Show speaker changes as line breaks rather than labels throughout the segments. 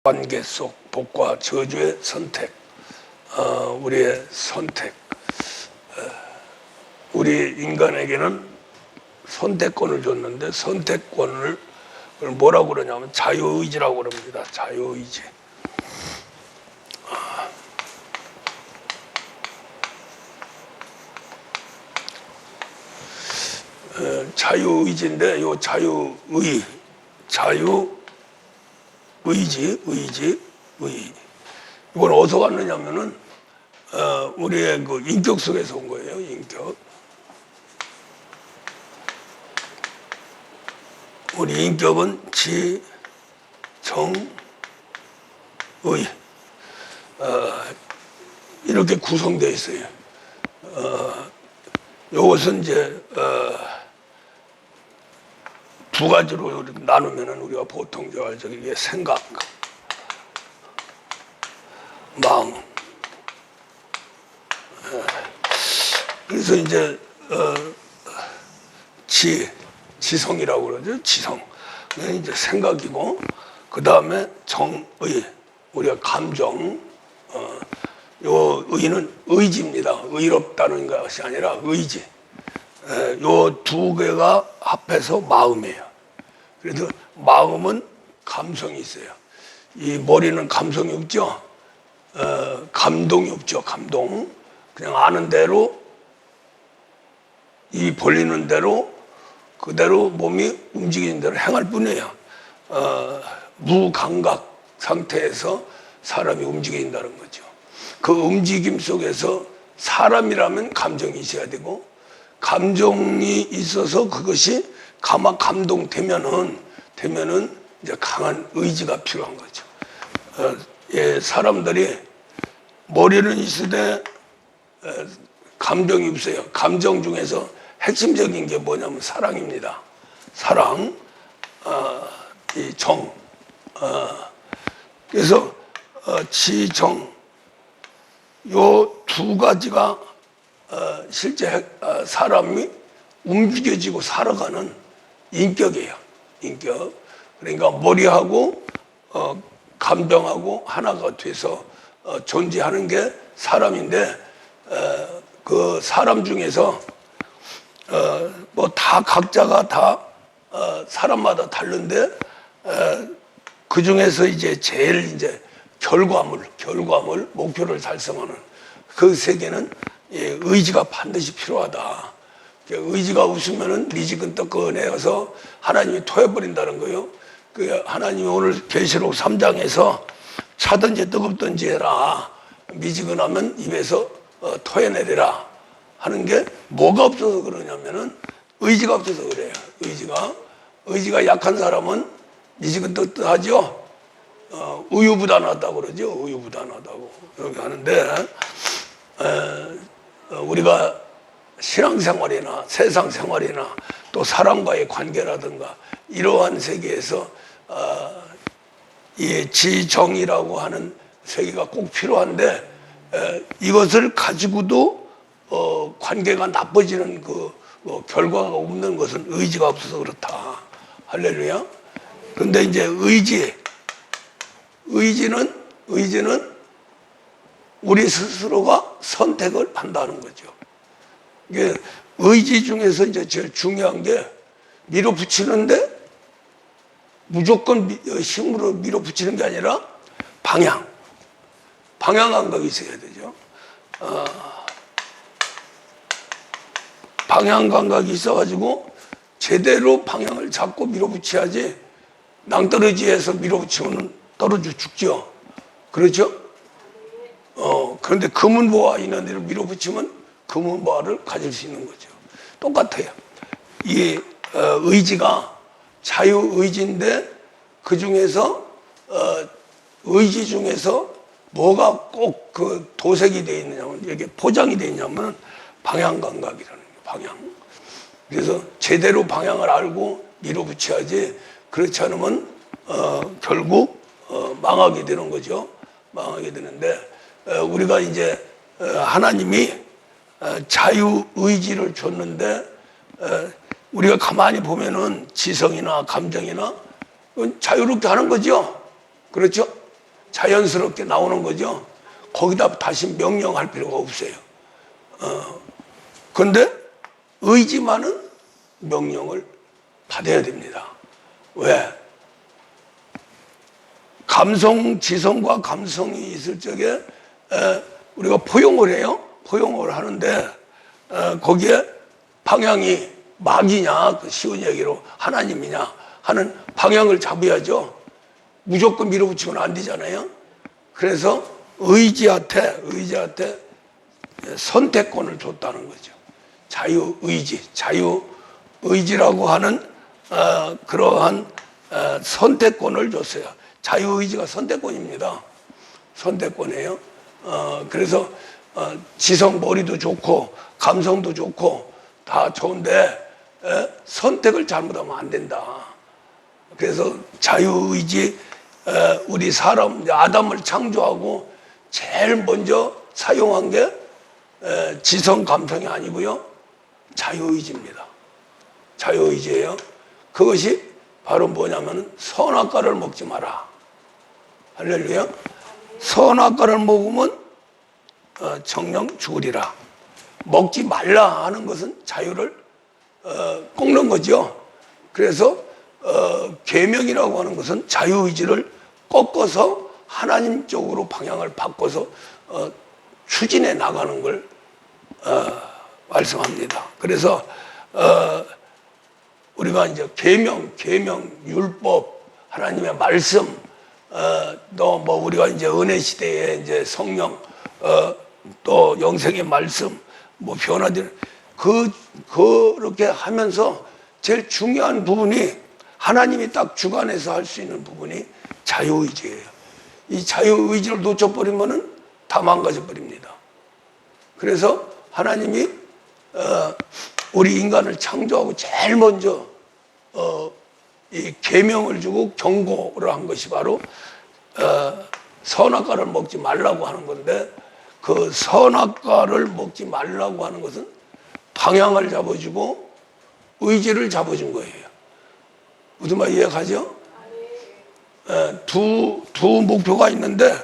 관계 속 복과 저주의 선택, 우리의 선택. 우리 인간에게는 선택권을 줬는데 선택권을 뭐라고 그러냐면 자유의지라고 그럽니다. 자유의지. 자유의지인데 요 자유의지. 이건 어디서 왔느냐면은 우리의 그 인격 속에서 온 거예요. 인격. 우리 인격은 지, 정, 의 이렇게 구성되어 있어요. 이것은 이제 두 가지로 나누면은 우리가 보통 이게 생각, 마음. 그래서 이제 지성이라고 그러죠. 지성. 이제 생각이고, 그 다음에 정의, 우리가 감정. 요 의는 의지입니다. 의롭다는 것이 아니라 의지. 요 두 개가 합해서 마음이에요. 그래서 마음은 감성이 있어요. 이 머리는 감성이 없죠. 감동이 없죠. 감동. 그냥 아는 대로, 이 벌리는 대로 그대로 몸이 움직이는 대로 행할 뿐이에요. 무감각 상태에서 사람이 움직인다는 거죠. 그 움직임 속에서 사람이라면 감정이 있어야 되고, 감정이 있어서 그것이 감동되면은 이제 강한 의지가 필요한 거죠. 사람들이 머리는 있으되 감정이 없어요. 감정 중에서 핵심적인 게 뭐냐면 사랑입니다. 사랑, 이 정. 그래서 지정, 요 두 가지가 실제 사람이 움직여지고 살아가는 인격이에요. 인격. 그러니까 머리하고 감정하고 하나가 돼서 존재하는 게 사람인데, 그 사람 중에서 뭐 다 각자가 다 사람마다 다른데, 그 중에서 이제 제일 이제 결과물, 목표를 달성하는 그 세계는 의지가 반드시 필요하다. 의지가 없으면은 리직은 떡꺼내어서 하나님이 토해버린다는 거예요. 그 하나님이 오늘 계시록 3장에서 차든지 뜨겁든지 해라. 미지근하면 입에서 토해내리라 하는 게 뭐가 없어서 그러냐면은 의지가 없어서 그래요. 의지가 약한 사람은 미지근 뜨뜻하죠. 우유부단하다고 그러죠. 우유부단하다고 이렇게 하는데, 우리가 신앙생활이나 세상생활이나 또 사람과의 관계라든가 이러한 세계에서 이 지정이라고 하는 세계가 꼭 필요한데, 이것을 가지고도 관계가 나빠지는 그 결과가 없는 것은 의지가 없어서 그렇다. 할렐루야. 그런데 이제 의지는 우리 스스로가 선택을 한다는 거죠. 이게 의지 중에서 이제 제일 중요한 게 밀어붙이는데 무조건 힘으로 밀어붙이는 게 아니라 방향 감각이 있어야 되죠. 방향 감각이 있어가지고 제대로 방향을 잡고 밀어붙여야지, 낭떠러지에서 밀어붙이면 떨어져 죽죠. 그렇죠? 그런데 금은보화 있는 데를 밀어붙이면 금은보화를 가질 수 있는 거죠. 똑같아요. 이 의지가 자유의지인데, 그 중에서 의지 중에서 뭐가 꼭 그 도색이 되어 있느냐면, 이게 포장이 되어 있냐면 방향 감각이라는 거예요. 방향. 그래서 제대로 방향을 알고 밀어붙여야지, 그렇지 않으면 결국 망하게 되는 거죠. 망하게 되는데, 우리가 이제 하나님이 자유의지를 줬는데, 우리가 가만히 보면은 지성이나 감정이나 자유롭게 하는 거죠. 그렇죠? 자연스럽게 나오는 거죠. 거기다 다시 명령할 필요가 없어요. 그런데 의지만은 명령을 받아야 됩니다. 왜? 지성과 감성이 있을 적에 우리가 포용을 해요. 포용을 하는데 거기에 방향이 마귀냐, 그 쉬운 얘기로 하나님이냐 하는 방향을 잡아야죠. 무조건 밀어붙이면 안 되잖아요. 그래서 의지한테 선택권을 줬다는 거죠. 자유의지라고 하는 그러한 선택권을 줬어요. 자유의지가 선택권입니다. 선택권이에요. 그래서 지성 머리도 좋고 감성도 좋고 다 좋은데 선택을 잘못하면 안 된다. 그래서 자유의지, 우리 사람 아담을 창조하고 제일 먼저 사용한 게 지성 감성이 아니고요, 자유의지입니다. 자유의지예요. 그것이 바로 뭐냐면 선악과를 먹지 마라. 할렐루야. 선악과를 먹으면 정령 죽으리라. 먹지 말라 하는 것은 자유를 꺾는 거죠. 그래서 계명이라고 하는 것은 자유의지를 꺾어서 하나님 쪽으로 방향을 바꿔서 추진해 나가는 걸 말씀합니다. 그래서 우리가 이제 계명, 율법, 하나님의 말씀, 또 뭐 우리가 이제 은혜 시대에 이제 성령, 또 영생의 말씀, 뭐 변화되는 그렇게 하면서 제일 중요한 부분이 하나님이 딱 주관해서 할 수 있는 부분이 자유의지예요. 이 자유의지를 놓쳐버리면은 다 망가져 버립니다. 그래서 하나님이 우리 인간을 창조하고 제일 먼저 이 계명을 주고 경고를 한 것이 바로 선악과를 먹지 말라고 하는 건데, 그 선악과를 먹지 말라고 하는 것은 방향을 잡아주고 의지를 잡아준 거예요. 무슨 말 이해가죠? 두 목표가 있는데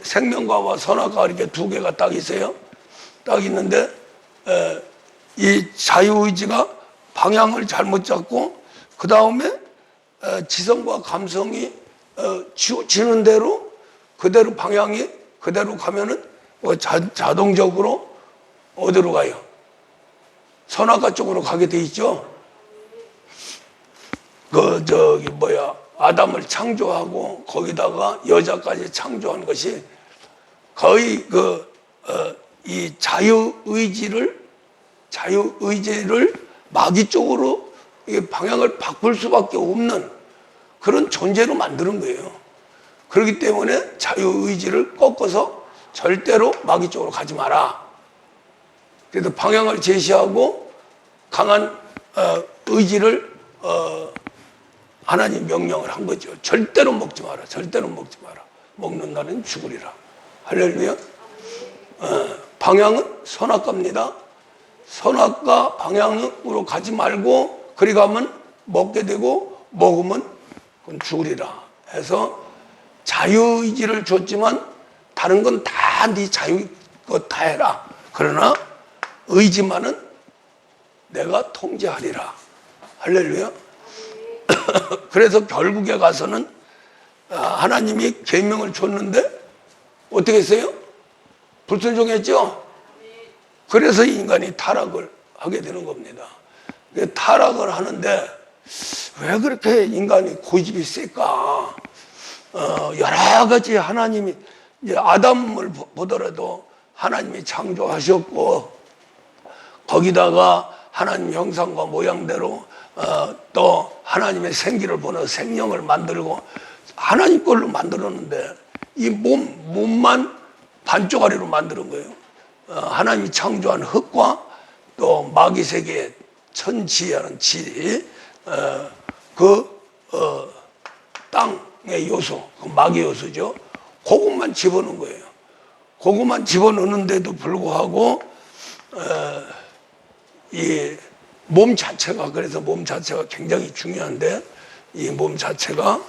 생명과와 선악과 이렇게 두 개가 딱 있어요. 딱 있는데 이 자유의지가 방향을 잘못 잡고 그 다음에 지성과 감성이 지는 대로 그대로 방향이 그대로 가면은 자동적으로 어디로 가요? 선악과 쪽으로 가게 돼 있죠. 아담을 창조하고 거기다가 여자까지 창조한 것이 거의 이 자유의지를 마귀 쪽으로 방향을 바꿀 수밖에 없는 그런 존재로 만드는 거예요. 그렇기 때문에 자유의지를 꺾어서 절대로 마귀 쪽으로 가지 마라. 그래서 방향을 제시하고 강한 의지를 하나님 명령을 한 거죠. 절대로 먹지 마라. 절대로 먹지 마라. 먹는 날은 죽으리라. 할렐루야. 방향은 선악과입니다. 선악과 방향으로 가지 말고 그리 가면 먹게 되고 먹으면 그건 죽으리라 해서 자유의지를 줬지만 다른 건 다 네 자유껏 다 해라. 그러나 의지만은 내가 통제하리라. 할렐루야. 그래서 결국에 가서는 하나님이 계명을 줬는데 어떻게 했어요? 불순종했죠? 그래서 인간이 타락을 하게 되는 겁니다. 타락을 하는데 왜 그렇게 인간이 고집이 셀까? 여러 가지 하나님이 이제 아담을 보더라도 하나님이 창조하셨고 거기다가 하나님 형상과 모양대로 또 하나님의 생기를 보내 생명을 만들고 하나님 걸로 만들었는데 이 몸만 반쪽아리로 만드는 거예요. 하나님이 창조한 흙과 또 마귀 세계의 천지하는 땅의 요소, 그 마귀 요소죠. 그것만 집어넣은 거예요. 그것만 집어넣는데도 불구하고 이 몸 자체가, 그래서 몸 자체가 굉장히 중요한데 이 몸 자체가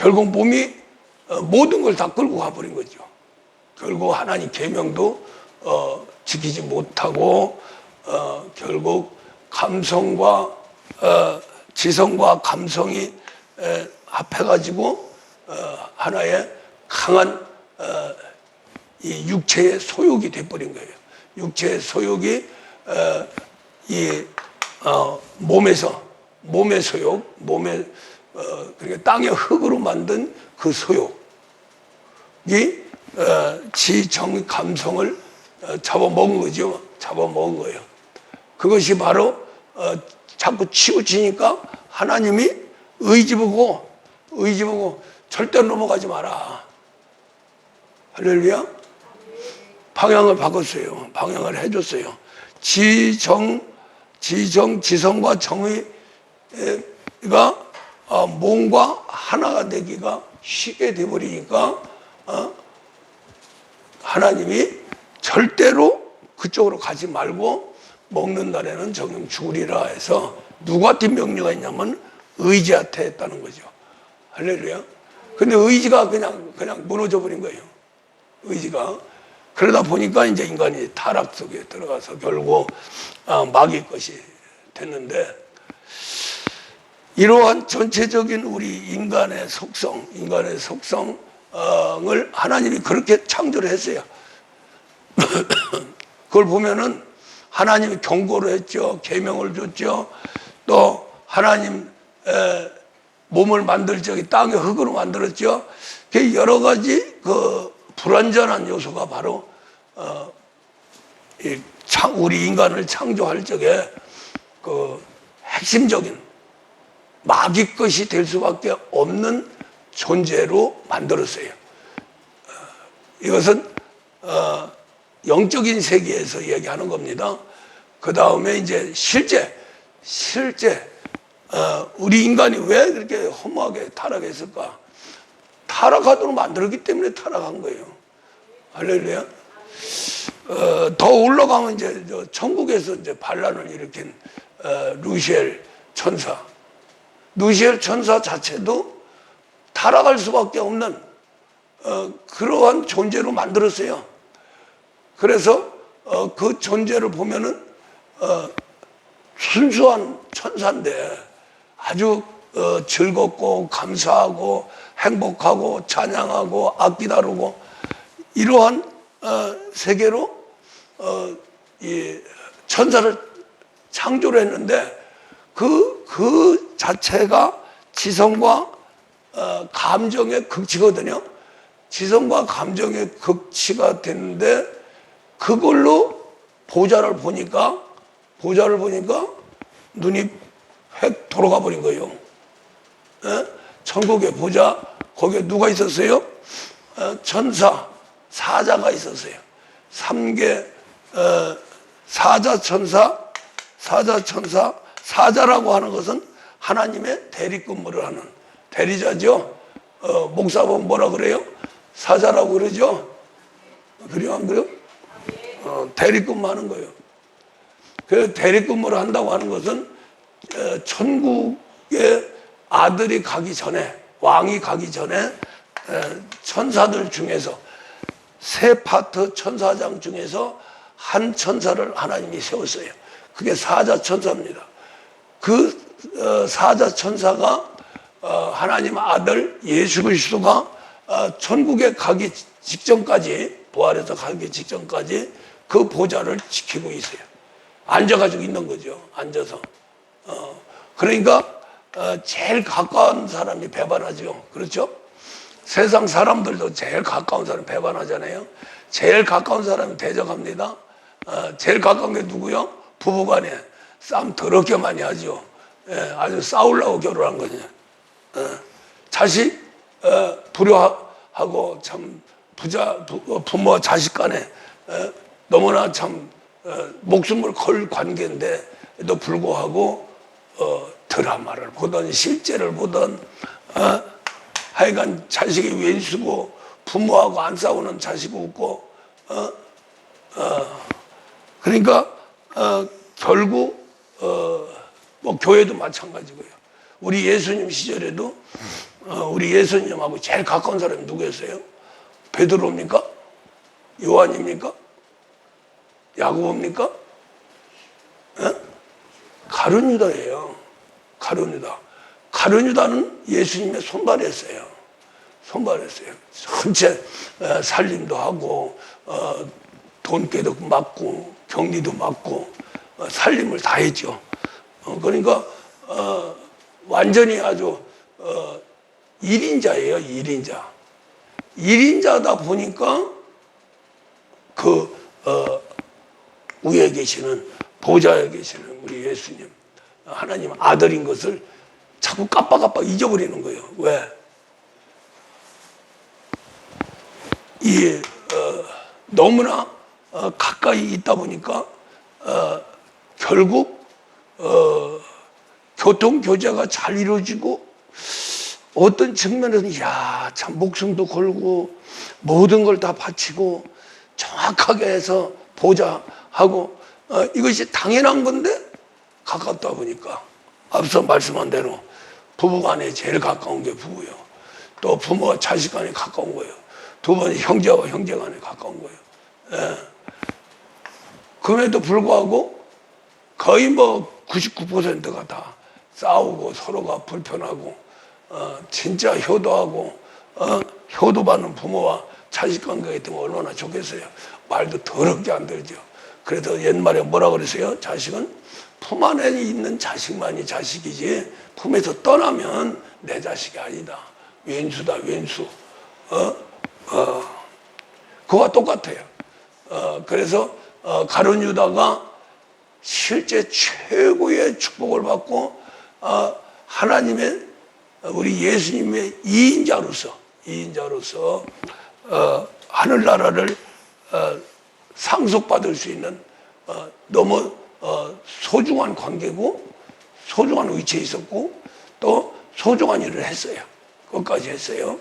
결국 몸이 모든 걸 다 끌고 가버린 거죠. 결국 하나님 계명도 지키지 못하고 결국 감성과 지성과 감성이 합해가지고 하나의 강한 이 육체의 소욕이 돼버린 거예요. 육체의 소욕이 이 몸의 소욕, 그러니까 땅의 흙으로 만든 그 소욕이 지정 감성을 잡아먹은 거죠. 잡아먹은 거예요. 그것이 바로 자꾸 치우치니까 하나님이 의지 보고 절대 넘어가지 마라. 할렐루야. 방향을 바꿨어요. 방향을 해줬어요. 지성과 정의가 몸과 하나가 되기가 쉽게 돼버리니까 하나님이 절대로 그쪽으로 가지 말고 먹는 날에는 정령 죽으리라 해서 누구한테 명령가 있냐면 의지한테 했다는 거죠. 할렐루야. 근데 의지가 그냥 무너져 버린 거예요. 의지가. 그러다 보니까 이제 인간이 타락 속에 들어가서 결국 마귀 것이 됐는데, 이러한 전체적인 우리 인간의 속성을 하나님이 그렇게 창조를 했어요. 그걸 보면은 하나님이 경고를 했죠. 계명을 줬죠. 또 하나님 몸을 만들 적에 땅의 흙으로 만들었죠. 그 여러 가지 그 불완전한 요소가 바로 우리 인간을 창조할 적에 그 핵심적인 마귀 것이 될 수밖에 없는 존재로 만들었어요. 이것은 영적인 세계에서 이야기하는 겁니다. 그 다음에 이제 실제 우리 인간이 왜 그렇게 허무하게 타락했을까? 타락하도록 만들었기 때문에 타락한 거예요. 할렐루야. 더 올라가면 이제 천국에서 이제 반란을 일으킨 루시엘 천사 자체도 타락할 수밖에 없는 그러한 존재로 만들었어요. 그래서 그 존재를 보면은 순수한 천사인데 아주 즐겁고 감사하고 행복하고 찬양하고 악기 다루고 이러한 세계로 이 천사를 창조를 했는데 그 자체가 지성과 감정의 극치거든요. 지성과 감정의 극치가 됐는데 그걸로 보좌를 보니까 눈이 획 돌아가 버린 거예요. 천국의 보좌, 거기에 누가 있었어요? 천사, 사자가 있었어요. 3개 사자라고 하는 것은 하나님의 대리근무를 하는 대리자죠. 목사분 뭐라 그래요? 사자라고 그러죠? 그래요, 안 그래요? 대리근무하는 거예요. 그 대리근무를 한다고 하는 것은 천국의 아들이 가기 전에, 왕이 가기 전에 천사들 중에서 세 파트 천사장 중에서 한 천사를 하나님이 세웠어요. 그게 사자 천사입니다. 그 사자 천사가 하나님 아들 예수 그리스도가 천국에 가기 직전까지, 부활해서 가기 직전까지 그 보좌를 지키고 있어요. 앉아가지고 있는 거죠. 앉아서. 그러니까 제일 가까운 사람이 배반하죠. 그렇죠? 세상 사람들도 제일 가까운 사람 배반하잖아요. 제일 가까운 사람이 대적합니다. 제일 가까운 게 누구요? 부부간에 싸움 더럽게 많이 하죠. 아주 싸우려고 결혼한 거죠. 자식 불효하고 참 부모와 자식 간에 너무나 참 목숨을 걸 관계인데도 불구하고 드라마를 보던 실제를 보던 하여간 자식이 왼수고 부모하고 안 싸우는 자식 없고 그러니까 결국 뭐 교회도 마찬가지고요. 우리 예수님 시절에도 우리 예수님하고 제일 가까운 사람이 누구였어요? 베드로입니까? 요한입니까? 야고보입니까? 가룟 유다예요. 가룟 유다. 가룟 유다는 예수님의 손발이었어요. 손발이었어요. 전체 살림도 하고 돈깨도 맞고 격리도 맞고 살림을 다 했죠. 그러니까 완전히 아주 1인자예요. 1인자. 1인자다 보니까 그 위에 계시는 보좌에 계시는 우리 예수님 하나님 아들인 것을 자꾸 깜빡깜빡 잊어버리는 거예요. 왜? 너무나 가까이 있다 보니까 결국 교통 교제가 잘 이루어지고 어떤 측면에서는 참 목숨도 걸고 모든 걸 다 바치고 정확하게 해서 보좌하고 이것이 당연한 건데 가깝다 보니까 앞서 말씀한 대로 부부간에 제일 가까운 게 부부요. 또 부모와 자식 간에 가까운 거예요. 두 번이 형제와 형제 간에 가까운 거예요. 그럼에도 불구하고 거의 99%가 다 싸우고 서로가 불편하고 진짜 효도하고 효도받는 부모와 자식 관계가 있으면 얼마나 좋겠어요. 말도 더럽게 안 들죠. 그래서 옛말에 뭐라 그랬어요? 자식은 품 안에 있는 자식만이 자식이지 품에서 떠나면 내 자식이 아니다. 왼수다, 왼수. 그와 똑같아요. 그래서 가룟 유다가 실제 최고의 축복을 받고 하나님의 우리 예수님의 2인자로서 하늘나라를 상속받을 수 있는 너무 소중한 관계고 소중한 위치에 있었고 또 소중한 일을 했어요. 그것까지 했어요.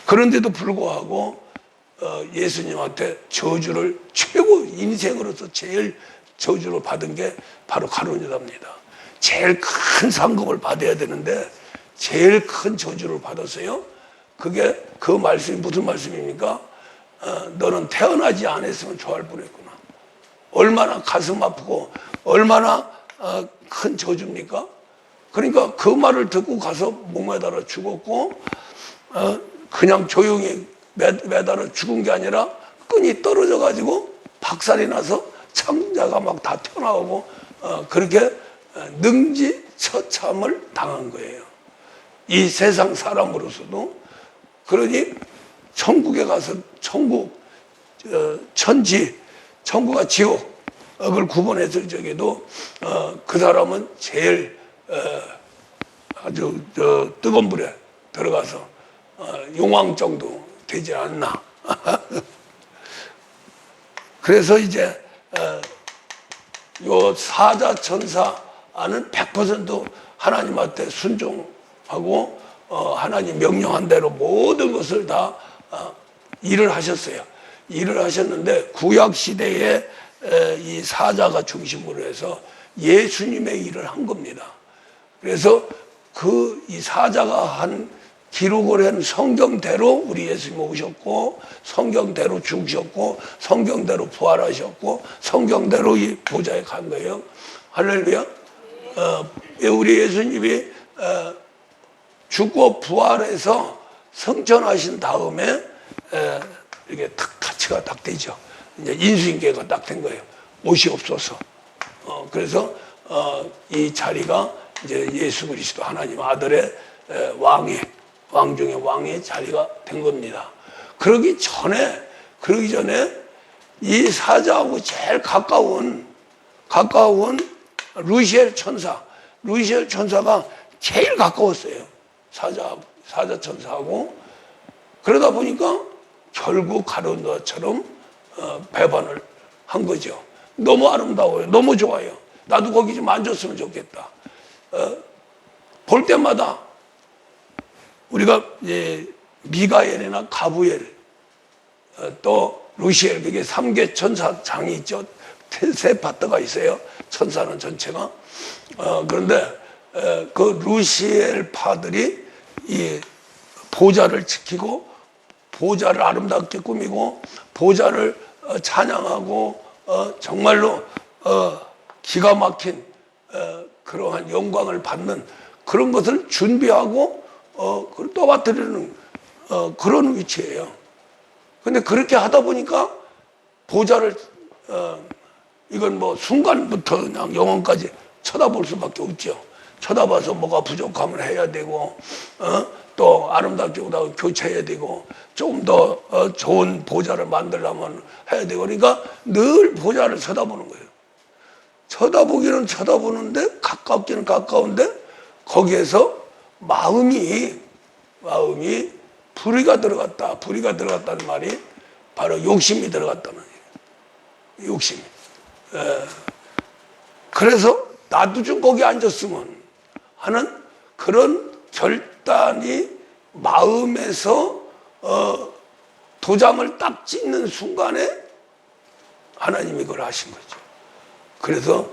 그런데도 불구하고 예수님한테 저주를 최고 인생으로서 제일 저주를 받은 게 바로 가룟 유다입니다. 제일 큰 상급을 받아야 되는데 제일 큰 저주를 받았어요. 그게 그 말씀이 무슨 말씀입니까? 너는 태어나지 않았으면 좋아할 뻔했구나. 얼마나 가슴 아프고 얼마나 큰 저주입니까? 그러니까 그 말을 듣고 가서 목매달아 죽었고 그냥 조용히 매달아 죽은 게 아니라 끈이 떨어져 가지고 박살이 나서 창자가 막 다 튀어나오고 그렇게 능지처참을 당한 거예요. 이 세상 사람으로서도. 그러니 천국에 가서 천지, 천국과 지옥을 구분했을 적에도 그 사람은 제일 아주 뜨거운 불에 들어가서 용왕 정도 되지 않나. 그래서 이제 요 사자천사는 100% 하나님한테 순종하고 하나님 명령한 대로 모든 것을 다 일을 하셨어요. 일을 하셨는데 구약 시대에 이 사자가 중심으로 해서 예수님의 일을 한 겁니다. 그래서 이 사자가 한 기록을 한 성경대로 우리 예수님 오셨고 성경대로 죽으셨고 성경대로 부활하셨고 성경대로 이 보좌에 간 거예요. 할렐루야. 우리 예수님이 죽고 부활해서 승천하신 다음에 이렇게 탁 타치가 딱 되죠. 이제 인수인계가 딱 된 거예요. 옷이 없어서. 그래서 이 자리가 이제 예수 그리스도 하나님 아들의 왕 중의 왕의 자리가 된 겁니다. 그러기 전에 이 사자하고 제일 가까운 루시엘 천사가 제일 가까웠어요. 사자 천사하고. 그러다 보니까 결국 가룟 유다처럼 배반을 한 거죠. 너무 아름다워요. 너무 좋아요. 나도 거기 좀 앉았으면 좋겠다. 볼 때마다 우리가 미가엘이나 가브엘 또 루시엘, 그게 3개 천사장이 있죠. 세 파트가 있어요. 천사는 전체가. 그런데 그 루시엘 파들이 이 보좌를 지키고 보좌를 아름답게 꾸미고 보좌를 찬양하고 정말로 기가 막힌 그러한 영광을 받는 그런 것을 준비하고 그걸 떠받들이는 그런 위치예요. 근데 그렇게 하다 보니까 보좌를 이건 뭐 순간부터 그냥 영혼까지 쳐다볼 수밖에 없죠. 쳐다봐서 뭐가 부족하면 해야 되고 또 아름답게 교체해야 되고 조금 더 좋은 보좌를 만들려면 해야 되고 그러니까 늘 보좌를 쳐다보는 거예요. 쳐다보기는 쳐다보는데 가깝기는 가까운데 거기에서 마음이 불의가 들어갔다는 말이 바로 욕심이 들어갔다는 얘기예요. 욕심이. 그래서 나도 좀 거기 앉았으면 하는 그런 결단이 마음에서 도장을 딱 찍는 순간에 하나님이 그걸 하신 거죠. 그래서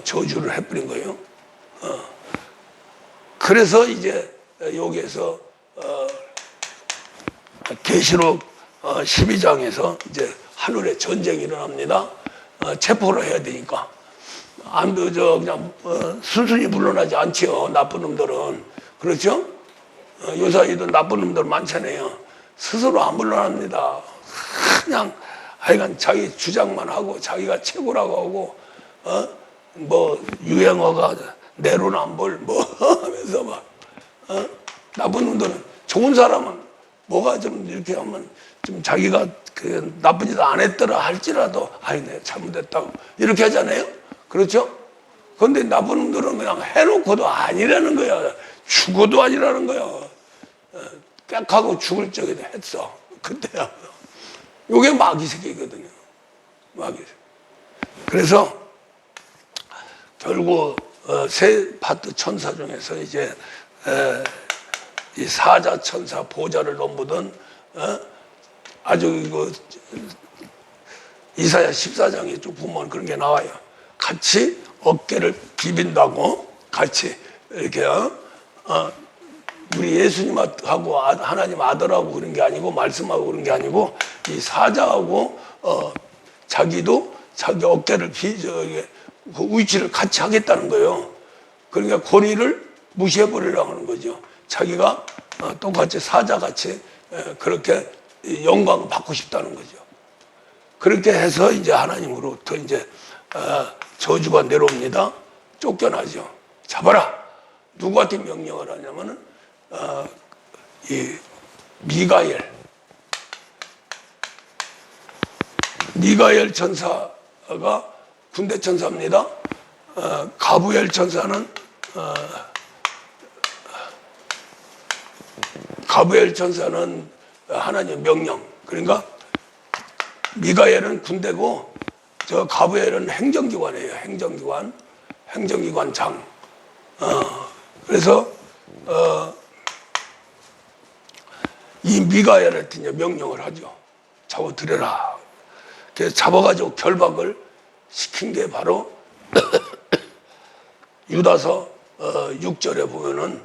저주를 해버린 거예요. 그래서 이제 여기에서 계시록 12장에서 이제 하늘에 전쟁이 일어납니다. 체포를 해야 되니까. 그냥 순순히 물러나지 않지요. 나쁜 놈들은. 그렇죠? 요사이도 나쁜 놈들 많잖아요. 스스로 안 물러납니다. 그냥 하여간 자기 주장만 하고 자기가 최고라고 하고 뭐 유행어가 내로남불 뭐 하면서 막 나쁜 놈들은 좋은 사람은 뭐가 좀 이렇게 하면 좀 자기가 그 나쁜 짓 안 했더라 할지라도 아이 내가 잘못했다고 이렇게 하잖아요. 그렇죠? 그런데 나쁜 놈들은 그냥 해놓고도 아니라는 거야. 죽어도 아니라는 거야. 빽하고 죽을 적에도 했어. 그때야. 요게 마귀 새끼거든요. 마귀 새끼. 그래서 결국 세 파트 천사 중에서 이제 이 사자 천사 보좌를 넘보던 아주 이거 이사야 14장에 쭉 보면 그런 게 나와요. 같이 어깨를 비빈다고 같이 이렇게 우리 예수님하고 하나님 아들하고 그런 게 아니고 말씀하고 그런 게 아니고 이 사자하고 자기도 자기 어깨를 그 위치를 같이 하겠다는 거예요. 그러니까 권위를 무시해 버리려고 하는 거죠. 자기가 똑같이 사자같이 그렇게 영광을 받고 싶다는 거죠. 그렇게 해서 이제 하나님으로부터 이제 저주가 내려옵니다. 쫓겨나죠. 잡아라. 누구한테 명령을 하냐면은 이 미가엘 천사가 군대 천사입니다. 가브엘 천사는 하나님의 명령. 그러니까 미가엘은 군대고 저 가브엘은 행정기관이에요. 행정기관장. 그래서 이 미가엘한테 이제 명령을 하죠. 잡아들여라. 그래서 잡아가지고 결박을 시킨 게 바로 유다서 6절에 보면은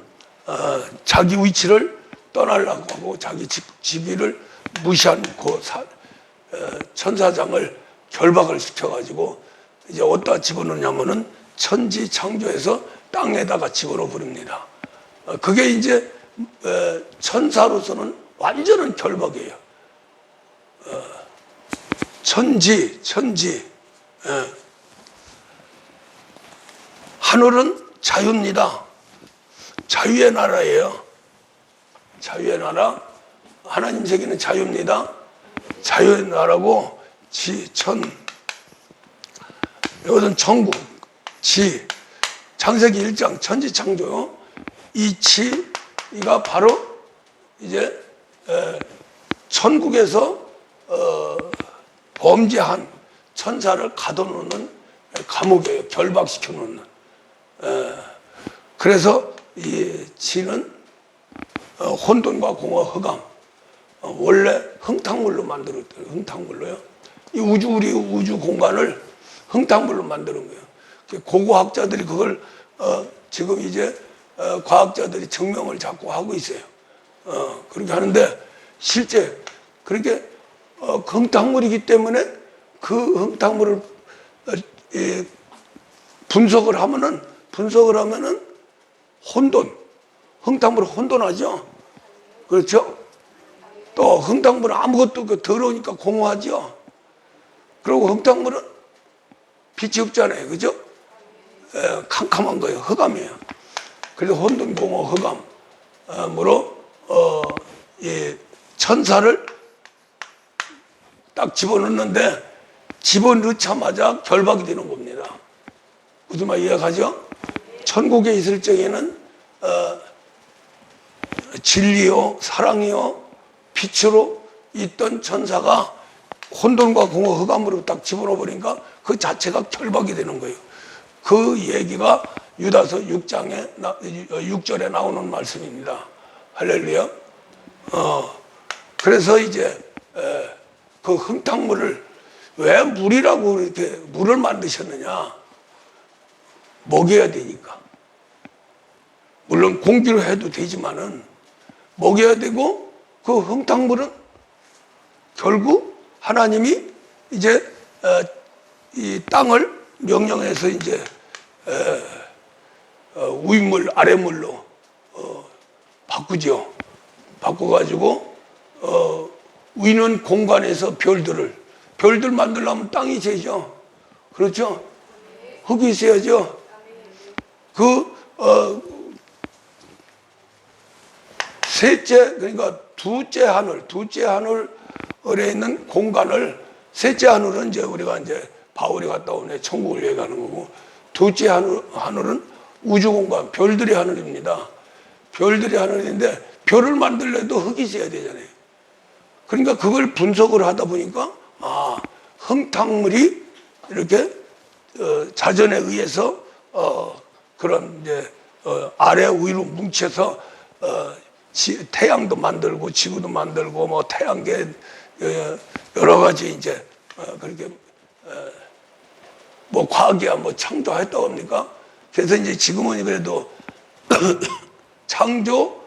자기 위치를 떠나려고 하고 자기 직위를 무시한 그 천사장을 결박을 시켜가지고 이제 어디다 집어넣냐면은 천지 창조에서 땅에다가 집어넣어 버립니다. 그게 이제 천사로서는 완전한 결박이에요. 천지. 하늘은 자유입니다. 자유의 나라예요. 자유의 나라. 하나님 세계는 자유입니다. 자유의 나라고 이것은 천국, 창세기 1장 천지창조요. 이 이가 바로 이제 천국에서 범죄한 천사를 가둬놓는 감옥이에요. 결박시켜 놓는. 그래서 이 지는 혼돈과 공허 흑암. 원래 흥탕물로 만들었대요. 흥탕물로요. 우리 우주 공간을 흥탕물로 만드는 거예요. 고고학자들이 그걸 지금 이제 과학자들이 증명을 자꾸 하고 있어요. 그렇게 하는데 실제 그렇게 흥탕물이기 때문에 그 흥탕물을 분석을 하면은 흥탕물은 혼돈하죠. 그렇죠? 또 흥탕물은 아무것도 더러우니까 공허하죠. 그리고 흥탕물은 빛이 없잖아요. 그죠? 캄캄한 거예요. 흑암이에요. 그래서 혼돈, 공허, 흑암으로 이 천사를 딱 집어넣는데 집어넣자마자 결박이 되는 겁니다. 무슨 말 이해가죠? 천국에 있을 적에는 진리요 사랑이요 빛으로 있던 천사가 혼돈과 공허, 흑암으로 딱 집어넣어 버리니까 그 자체가 결박이 되는 거예요. 그 얘기가 유다서 6절에 나오는 말씀입니다. 할렐루야. 그래서 이제 그 흥탕물을 왜 물이라고 이렇게 물을 만드셨느냐? 먹여야 되니까. 물론 공기로 해도 되지만은 먹여야 되고, 그 흥탕물은 결국 하나님이 이제 이 땅을 명령해서 이제 위물 아래물로 바꾸죠. 바꿔가지고 위는 공간에서 별들 만들려면 땅이 재죠. 그렇죠? 흙이 있어야죠. 셋째, 그러니까 두째 하늘에 있는 공간을, 셋째 하늘은 이제 우리가 이제 바울이 갔다 오네 천국을 얘기하는 거고, 두째 하늘은 우주 공간, 별들의 하늘입니다. 별들의 하늘인데 별을 만들려도 흙이 있어야 되잖아요. 그러니까 그걸 분석을 하다 보니까 흥탕물이 이렇게 자전에 의해서 그런 이제 아래 위로 뭉쳐서 태양도 만들고 지구도 만들고 뭐 태양계 여러 가지 이제 그렇게 뭐 과학이야 뭐 창조했다고 합니까? 그래서 이제 지금은 그래도 창조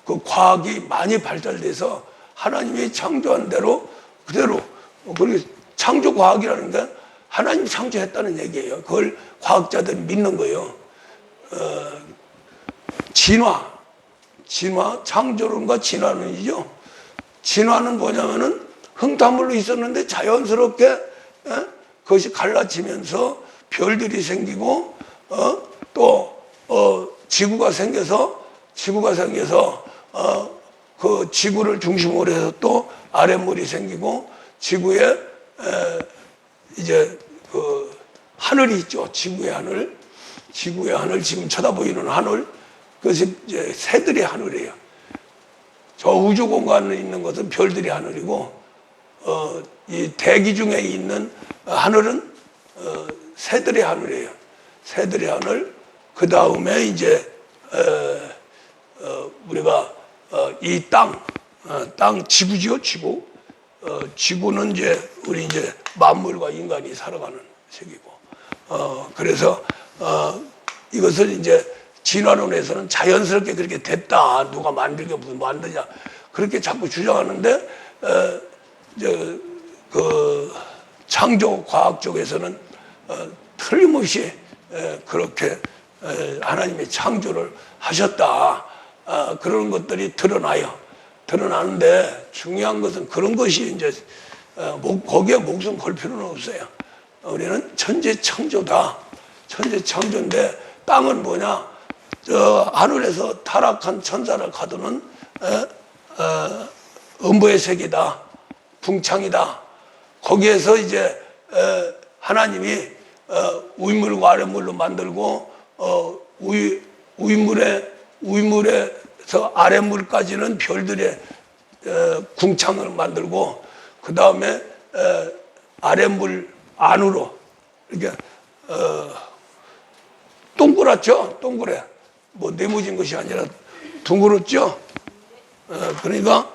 그 과학이 많이 발달돼서 하나님이 창조한 대로 그대로, 그리고 창조 과학이라는 게 하나님이 창조했다는 얘기예요. 그걸 과학자들이 믿는 거예요. 진화, 창조론과 진화론이죠. 진화는 뭐냐면은 흥탕물로 있었는데 자연스럽게 그것이 갈라지면서 별들이 생기고 또 지구가 생겨서 그 지구를 중심으로 해서 또 아랫물이 생기고 지구에 이제 그 하늘이 있죠. 지구의 하늘 지금 쳐다보이는 하늘, 그것이 이제 새들의 하늘이에요. 저 우주 공간에 있는 것은 별들의 하늘이고 이 대기 중에 있는 하늘은 새들의 하늘이에요. 새들의 하늘. 그 다음에 이제 우리가 이 땅 지구죠, 지구. 지구는 이제 우리 이제 만물과 인간이 살아가는 세계고. 그래서 이것을 이제 진화론에서는 자연스럽게 그렇게 됐다. 누가 만들게 무슨 만드냐. 그렇게 자꾸 주장하는데 이제 그 창조 과학 쪽에서는 틀림없이 그렇게 하나님이 창조를 하셨다. 그런 것들이 드러나는데 중요한 것은 그런 것이 이제 거기에 목숨 걸 필요는 없어요. 우리는 천재 창조다. 천재 창조인데 땅은 뭐냐? 저 하늘에서 타락한 천사를 가두는 음부의 세계다. 궁창이다. 거기에서 이제 하나님이 위물과 아랫물로 만들고 위물에서 아랫물까지는 별들의 궁창을 만들고 그 다음에 아랫물 안으로 이렇게 동그랗죠? 동그래. 뭐 네모진 것이 아니라 둥그렇죠? 그러니까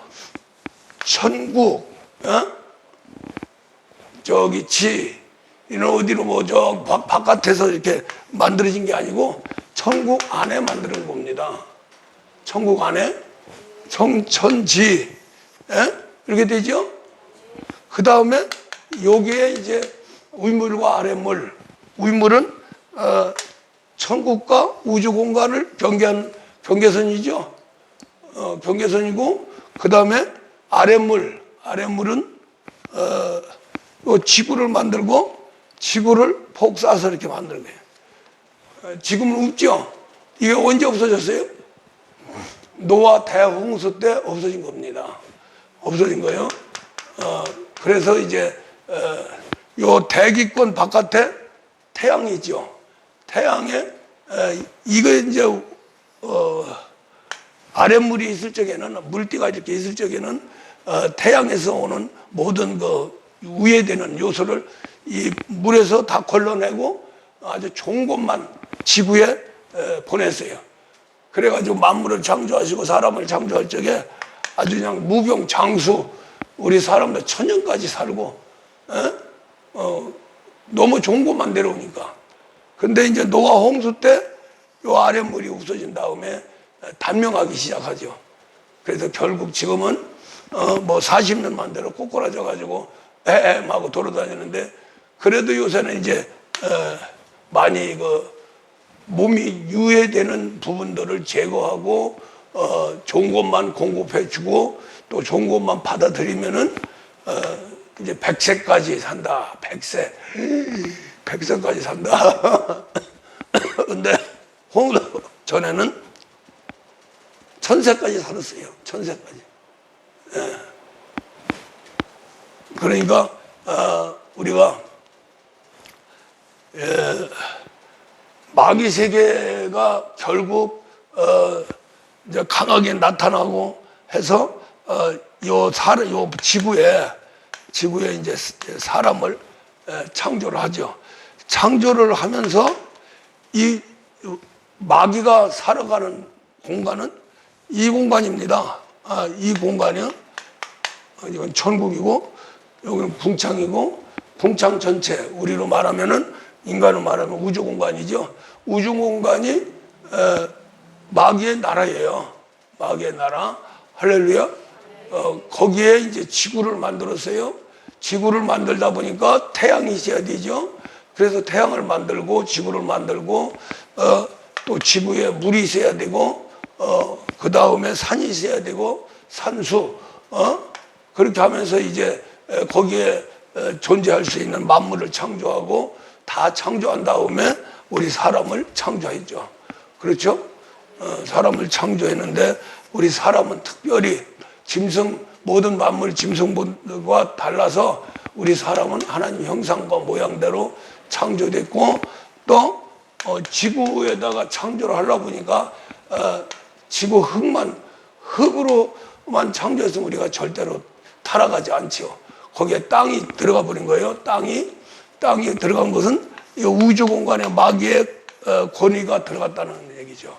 천국, 저기 이는 어디로 뭐 저 바깥에서 이렇게 만들어진 게 아니고 천국 안에 만드는 겁니다. 천국 안에 성천지, 예? 이렇게 되죠. 그 다음에 여기에 이제 위물과 아랫물, 위물은 천국과 우주 공간을 경계한 경계선이죠. 경계선이고, 그 다음에 아랫물은 지구를 만들고 지구를 폭사해서 이렇게 만드는 거예요. 지금은 없죠. 이게 언제 없어졌어요? 노아 대홍수 때 없어진 겁니다. 없어진 거예요. 그래서 이제 요 대기권 바깥에 태양이 있죠. 태양에 이거 이제 아랫물이 있을 적에는, 물띠가 이렇게 있을 적에는 태양에서 오는 모든 그 우회되는 요소를 이 물에서 다 걸러내고 아주 좋은 것만 지구에 보냈어요. 그래가지고 만물을 창조하시고 사람을 창조할 적에 아주 그냥 무병장수, 우리 사람들 천년까지 살고, 너무 좋은 것만 내려오니까. 근데 이제 노아 홍수 때 요 아랫물이 없어진 다음에 단명하기 시작하죠. 그래서 결국 지금은 뭐 40년만 되로 꼬꾸라져 가지고 하고 돌아다니는데, 그래도 요새는 이제 많이 그 몸이 유해되는 부분들을 제거하고 좋은 것만 공급해 주고 또 좋은 것만 받아들이면은 이제 100세까지 산다. 100세까지 산다. 근데 홍수 전에는 1000세까지 살았어요. 1000세까지. 예. 그러니까 우리가 마귀 세계가 결국 이제 강하게 나타나고 해서 요 지구에 이제 사람을 창조를 하죠. 창조를 하면서 이 마귀가 살아가는 공간은 이 공간입니다. 이 공간이요. 이건 천국이고 여기는 궁창이고, 궁창 전체, 우리로 말하면은 인간으로 말하면 우주 공간이죠. 우주 공간이 마귀의 나라예요. 마귀의 나라. 할렐루야. 거기에 이제 지구를 만들었어요. 지구를 만들다 보니까 태양이 있어야 되죠. 그래서 태양을 만들고 지구를 만들고 또 지구에 물이 있어야 되고 그 다음에 산이 있어야 되고 산수 그렇게 하면서 이제 거기에 존재할 수 있는 만물을 창조하고 다 창조한 다음에 우리 사람을 창조했죠. 그렇죠? 사람을 창조했는데 우리 사람은 특별히 모든 만물 짐승들과 달라서 우리 사람은 하나님 형상과 모양대로 창조됐고, 또 지구에다가 창조를 하려고 보니까 지구 흙으로만 창조했으면 우리가 절대로 타락하지 않지요. 거기에 땅이 들어가 버린 거예요. 땅이 들어간 것은 이 우주 공간에 마귀의 권위가 들어갔다는 얘기죠.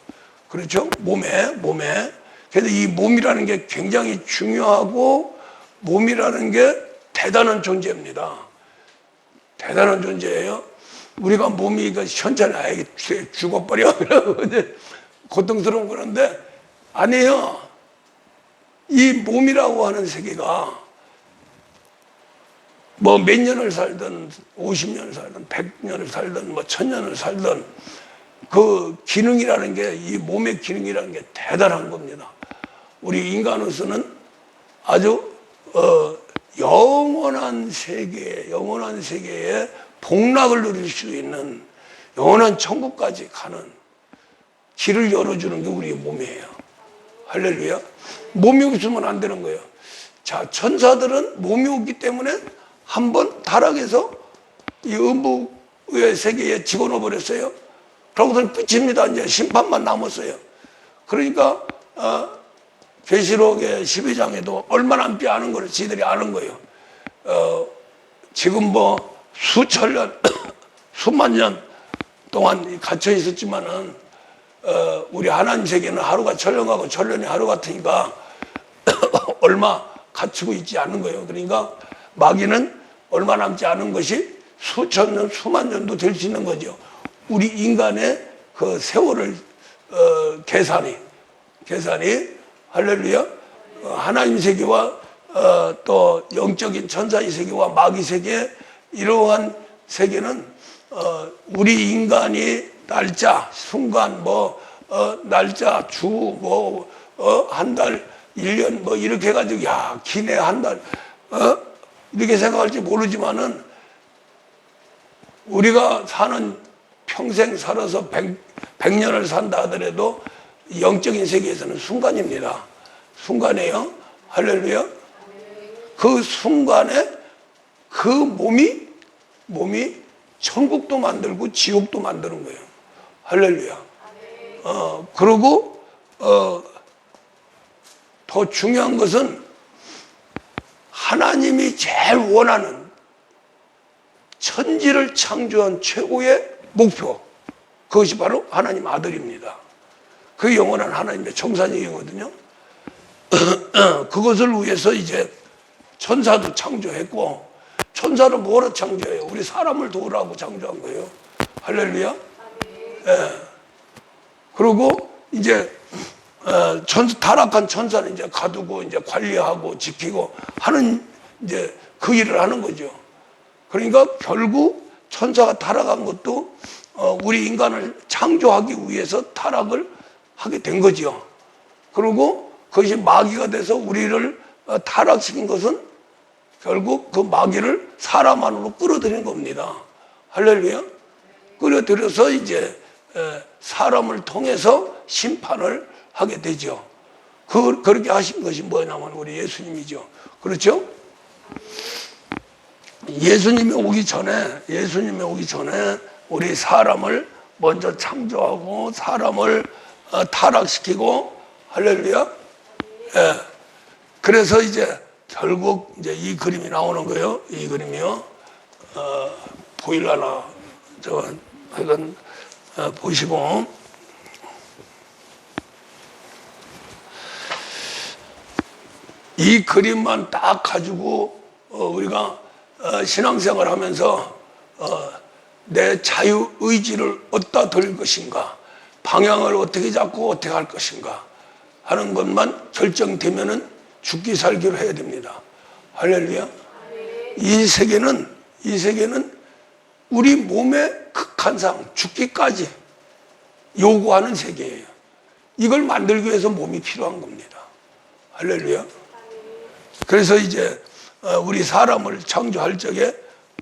그렇죠? 몸에. 그래서 이 몸이라는 게 굉장히 중요하고, 몸이라는 게 대단한 존재입니다. 대단한 존재예요. 우리가 몸이 현찮아요. 죽어버려. 고통스러운 거는데 아니에요. 이 몸이라고 하는 세계가 뭐 몇 년을 살든 50년을 살든 100년을 살든 뭐 1000년을 살든 그 기능이라는 게, 이 몸의 기능이라는 게 대단한 겁니다. 우리 인간으로서는 아주 영원한 세계에 복락을 누릴 수 있는 영원한 천국까지 가는 길을 열어주는 게 우리 몸이에요. 할렐루야. 몸이 없으면 안 되는 거예요. 자, 천사들은 몸이 없기 때문에 한번 타락해서 이 음부의 세계에 집어넣어 버렸어요. 그러고서는 끝입니다. 이제 심판만 남았어요. 그러니까 계시록의 12장에도 얼마 남지 않은 걸 지들이 아는 거예요. 지금 뭐 수천 년, 수만 년 동안 갇혀 있었지만은 우리 하나님 세계는 하루가 천년하고 천년이 하루 같으니까 얼마 갇히고 있지 않은 거예요. 그러니까 마귀는 얼마 남지 않은 것이 수천 년, 수만 년도 될 수 있는 거죠. 우리 인간의 그 세월을 계산이 계산이. 할렐루야. 하나님 세계와 또 영적인 천사의 세계와 마귀 세계, 이러한 세계는 우리 인간이 날짜, 순간, 날짜, 주, 한 달, 1년, 이렇게 해가지고, 야, 기네, 한 달, 이렇게 생각할지 모르지만은, 우리가 사는 평생 살아서 100년을 산다 하더라도, 영적인 세계에서는 순간입니다. 순간이에요. 할렐루야. 그 순간에 그 몸이 천국도 만들고 지옥도 만드는 거예요. 할렐루야. 그리고 더 중요한 것은 하나님이 제일 원하는 천지를 창조한 최고의 목표, 그것이 바로 하나님 아들입니다. 그 영원한 하나님의 청산이거든요. 그것을 위해서 이제 천사도 창조했고, 천사는 뭐로 창조해요? 우리 사람을 도우라고 창조한 거예요. 할렐루야. 예. 그리고 이제 타락한 천사는 이제 가두고 이제 관리하고 지키고 하는 이제 그 일을 하는 거죠. 그러니까 결국 천사가 타락한 것도 우리 인간을 창조하기 위해서 타락을 하게 된 거죠. 그리고 그것이 마귀가 돼서 우리를 타락시킨 것은 결국 그 마귀를 사람 안으로 끌어들인 겁니다. 할렐루야. 끌어들여서 이제 사람을 통해서 심판을 하게 되죠. 그렇게 하신 것이 뭐냐면 우리 예수님이죠. 그렇죠? 예수님이 오기 전에 우리 사람을 먼저 창조하고 사람을 타락시키고, 할렐루야. 예. 그래서 이제 결국 이제 이 그림이 나오는 거예요. 이 그림이요. 보일라나 하여간 보시고, 이 그림만 딱 가지고 우리가 신앙생활 하면서 내 자유 의지를 어디다 돌릴 것인가, 방향을 어떻게 잡고 어떻게 할 것인가 하는 것만 결정되면은 죽기 살기로 해야 됩니다. 할렐루야. 이 세계는 우리 몸의 극한상 죽기까지 요구하는 세계예요. 이걸 만들기 위해서 몸이 필요한 겁니다. 할렐루야. 그래서 이제 우리 사람을 창조할 적에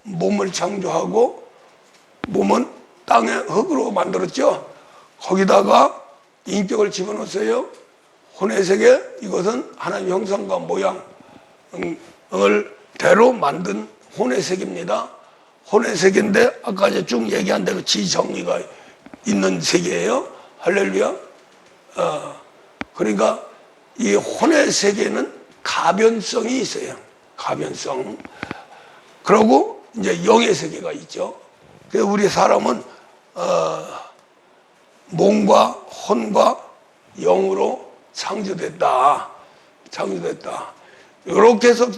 몸을 창조하고, 몸은 땅의 흙으로 만들었죠. 거기다가 인격을 집어넣었어요. 혼의 세계, 이것은 하나님 형상과 모양을 대로 만든 혼의 세계입니다. 혼의 세계인데 아까 이제 쭉 얘기한 대로 지정의가 있는 세계예요. 할렐루야. 그러니까 이 혼의 세계는 가변성이 있어요. 가변성. 그리고 이제 영의 세계가 있죠. 그래서 우리 사람은 몸과 혼과 영으로 창조됐다. 이렇게 해서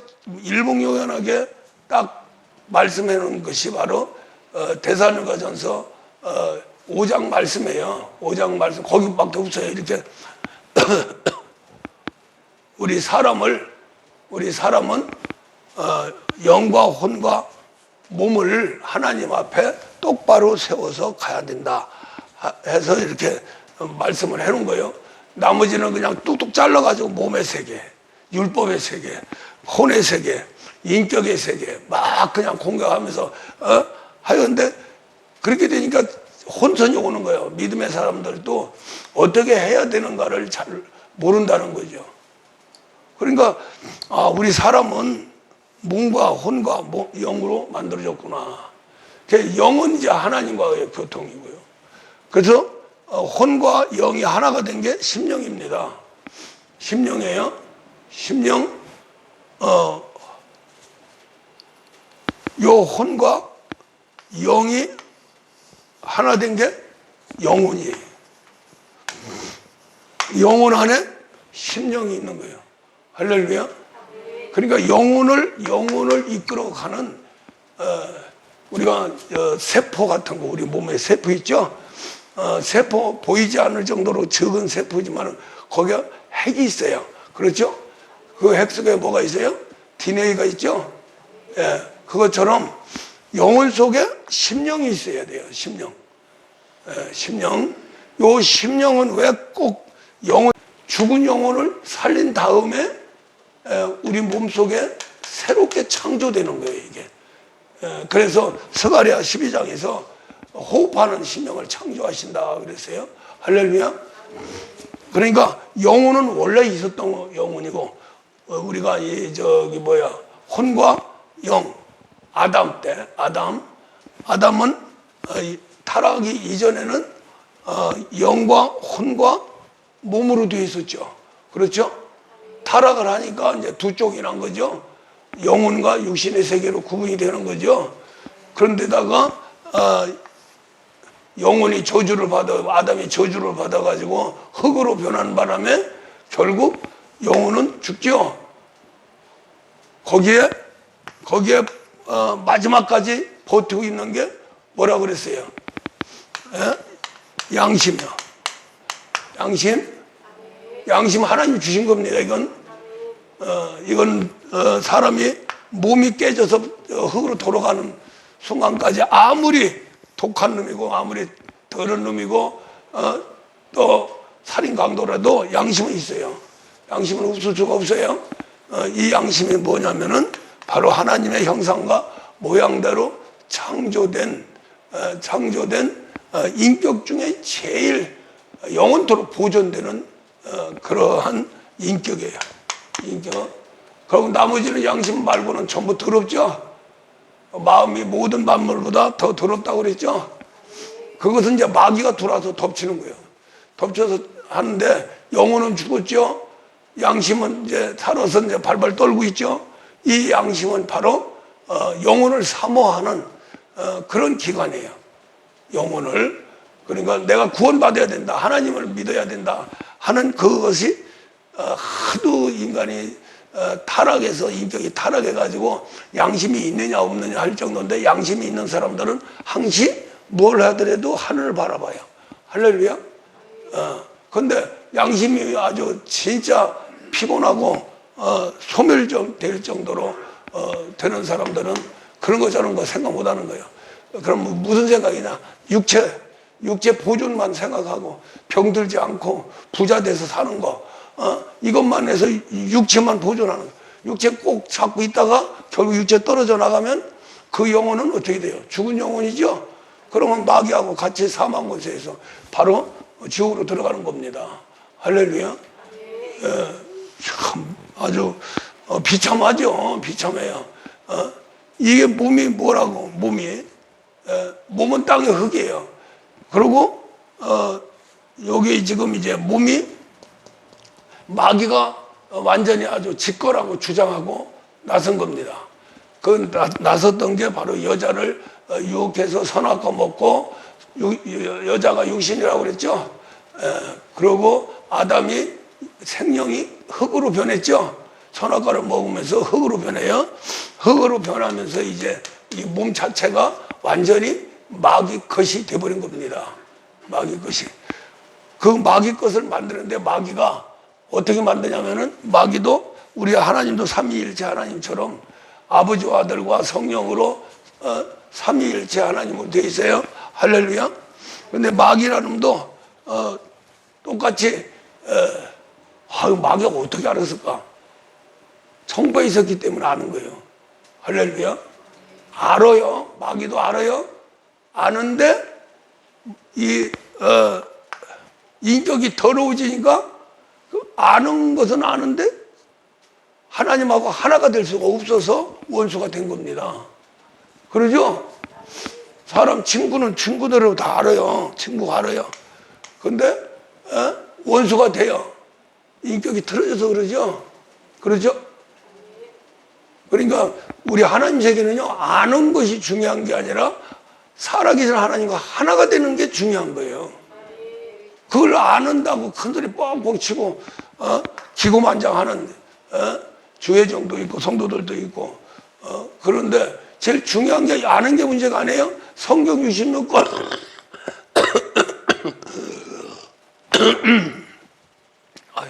일목요연하게 딱 말씀해 놓은 것이 바로 데살로니가전서 5장 말씀이에요. 5장 말씀. 거기밖에 없어요. 이렇게 우리 사람은 영과 혼과 몸을 하나님 앞에 똑바로 세워서 가야 된다 해서 이렇게 말씀을 해놓은 거예요. 나머지는 그냥 뚝뚝 잘라가지고 몸의 세계, 율법의 세계, 혼의 세계, 인격의 세계 막 그냥 공격하면서 하는데, 그렇게 되니까 혼선이 오는 거예요. 믿음의 사람들도 어떻게 해야 되는가를 잘 모른다는 거죠. 그러니까 우리 사람은 몸과 혼과 영으로 만들어졌구나. 영은 이제 하나님과의 교통이고요. 그래서 혼과 영이 하나가 된 게 심령입니다. 심령이에요. 심령. 요 혼과 영이 하나 된 게 영혼이에요. 영혼 안에 심령이 있는 거예요. 할렐루야. 그러니까 영혼을 이끌어가는 우리가 세포 같은 거, 우리 몸에 세포 있죠. 세포 보이지 않을 정도로 적은 세포지만 거기에 핵이 있어요. 그렇죠? 그 핵 속에 뭐가 있어요? DNA가 있죠? 예, 그것처럼 영혼 속에 심령이 있어야 돼요. 심령. 예, 심령. 요 심령은 왜 꼭 죽은 영혼을 살린 다음에 우리 몸 속에 새롭게 창조되는 거예요, 이게. 그래서 스가랴 12장에서 호흡하는 심령을 창조하신다 그랬어요. 할렐루야. 그러니까 영혼은 원래 있었던 영혼이고, 우리가 혼과 영, 아담 때, 아담은 타락하기 이전에는 영과 혼과 몸으로 되어 있었죠. 그렇죠? 타락을 하니까 이제 두 쪽이 난 거죠. 영혼과 육신의 세계로 구분이 되는 거죠. 그런데다가 영혼이 아담이 저주를 받아가지고 흙으로 변하는 바람에 결국 영혼은 죽죠. 거기에 마지막까지 버티고 있는 게 뭐라 그랬어요? 양심이요. 양심 하나님이 주신 겁니다. 이건 사람이 몸이 깨져서 흙으로 돌아가는 순간까지 아무리 독한 놈이고 아무리 더러운 놈이고 또 살인 강도라도 양심은 있어요. 양심은 없을 수가 없어요. 이 양심이 뭐냐면은 바로 하나님의 형상과 모양대로 창조된 인격 중에 제일 영원토록 보존되는 그러한 인격이에요. 그리고 나머지는 양심 말고는 전부 더럽죠. 마음이 모든 만물보다 더 더럽다고 그랬죠. 그것은 이제 마귀가 들어와서 덮치는 거예요. 덮쳐서 하는데 영혼은 죽었죠. 양심은 이제 살아서 이제 발발 떨고 있죠. 이 양심은 바로 영혼을 사모하는 그런 기관이에요. 영혼을. 그러니까 내가 구원받아야 된다. 하나님을 믿어야 된다. 하는 그것이 하도 인간이 타락해서 인격이 타락해가지고 양심이 있느냐 없느냐 할 정도인데, 양심이 있는 사람들은 항시 뭘 하더라도 하늘을 바라봐요. 할렐루야. 근데 양심이 아주 진짜 피곤하고 소멸될 정도로 되는 사람들은 그런 거 저런 거 생각 못 하는 거예요. 그럼 무슨 생각이냐? 육체 보존만 생각하고 병들지 않고 부자 돼서 사는 거, 이것만 해서 육체만 보존하는 거. 육체 꼭 잡고 있다가 결국 육체 떨어져 나가면 그 영혼은 어떻게 돼요? 죽은 영혼이죠? 그러면 마귀하고 같이 사망 권세에서 바로 지옥으로 들어가는 겁니다. 할렐루야. 참 아주 비참하죠. 비참해요. 이게 몸이 뭐라고? 몸은 땅의 흙이에요. 그리고 여기 지금 이제 몸이 마귀가 완전히 아주 짓거라고 주장하고 나선 겁니다. 그 나섰던 게 바로 여자를 유혹해서 선악과 먹고 여자가 육신이라고 그랬죠. 그리고 아담이 생명이 흙으로 변했죠. 선악과를 먹으면서 흙으로 변해요. 흙으로 변하면서 이제 이 몸 자체가 완전히 마귀 것이 돼버린 겁니다. 마귀 것이. 그 마귀 것을 만드는데 마귀가 어떻게 만드냐면은, 마귀도 우리 하나님도 삼위일체 하나님처럼 아버지와 아들과 성령으로 삼위일체 하나님으로 되어 있어요. 할렐루야. 근데 마귀라는 놈도 똑같이 마귀가 어떻게 알았을까? 성부에 있었기 때문에 아는 거예요. 할렐루야. 알아요. 마귀도 알아요. 아는데 이 인격이 더러워지니까 그 아는 것은 아는데 하나님하고 하나가 될 수가 없어서 원수가 된 겁니다. 그러죠? 사람 친구는 친구대로 다 알아요. 친구가 알아요. 근데 원수가 돼요. 인격이 틀어져서 그러죠? 그러죠? 그러니까 우리 하나님 세계는요, 아는 것이 중요한 게 아니라 살아계신 하나님과 하나가 되는 게 중요한 거예요. 그걸 안는다고 큰소리 뻥뻥 치고 기고만장하는 주회정도 있고 성도들도 있고 그런데 제일 중요한 게 아는 게 문제가 아니에요. 성경 66권 아유,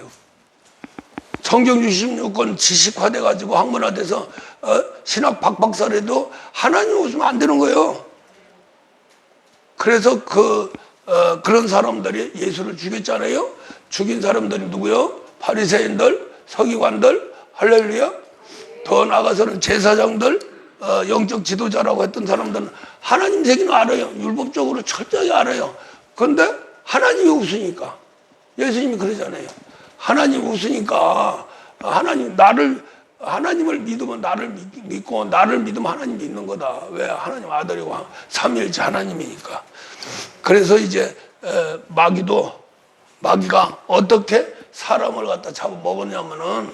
성경 66권 지식화돼 가지고 학문화돼서 신학 박박사라도 하나님 없으면 안 되는 거예요. 그래서 그런 사람들이 예수를 죽였잖아요. 죽인 사람들이 누구요? 바리새인들, 서기관들, 할렐루야. 더 나아가서는 제사장들, 영적 지도자라고 했던 사람들은 하나님 세계는 알아요. 율법적으로 철저히 알아요. 그런데 하나님이 없으니까, 예수님이 그러잖아요. 하나님이 없으니까 하나님을 믿으면 나를 믿고 나를 믿으면 하나님 믿는 거다. 왜? 하나님 아들이고 삼위일체 하나님이니까. 그래서 이제 마귀가 어떻게 사람을 갖다 잡아먹었냐면은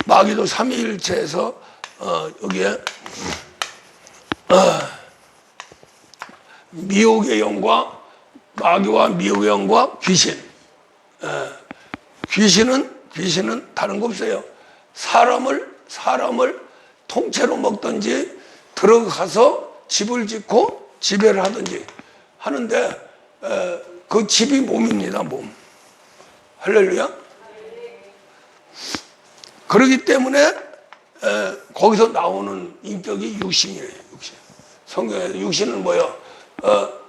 마귀도 삼위일체에서 여기에 미혹의 영과 마귀와 미혹의 영과 귀신. 귀신은 다른 거 없어요. 사람을 통째로 먹든지 들어가서 집을 짓고 지배를 하든지 하는데 그 집이 몸입니다. 몸. 할렐루야. 그렇기 때문에 거기서 나오는 인격이 육신이에요. 육신. 성경에서 육신은 뭐예요?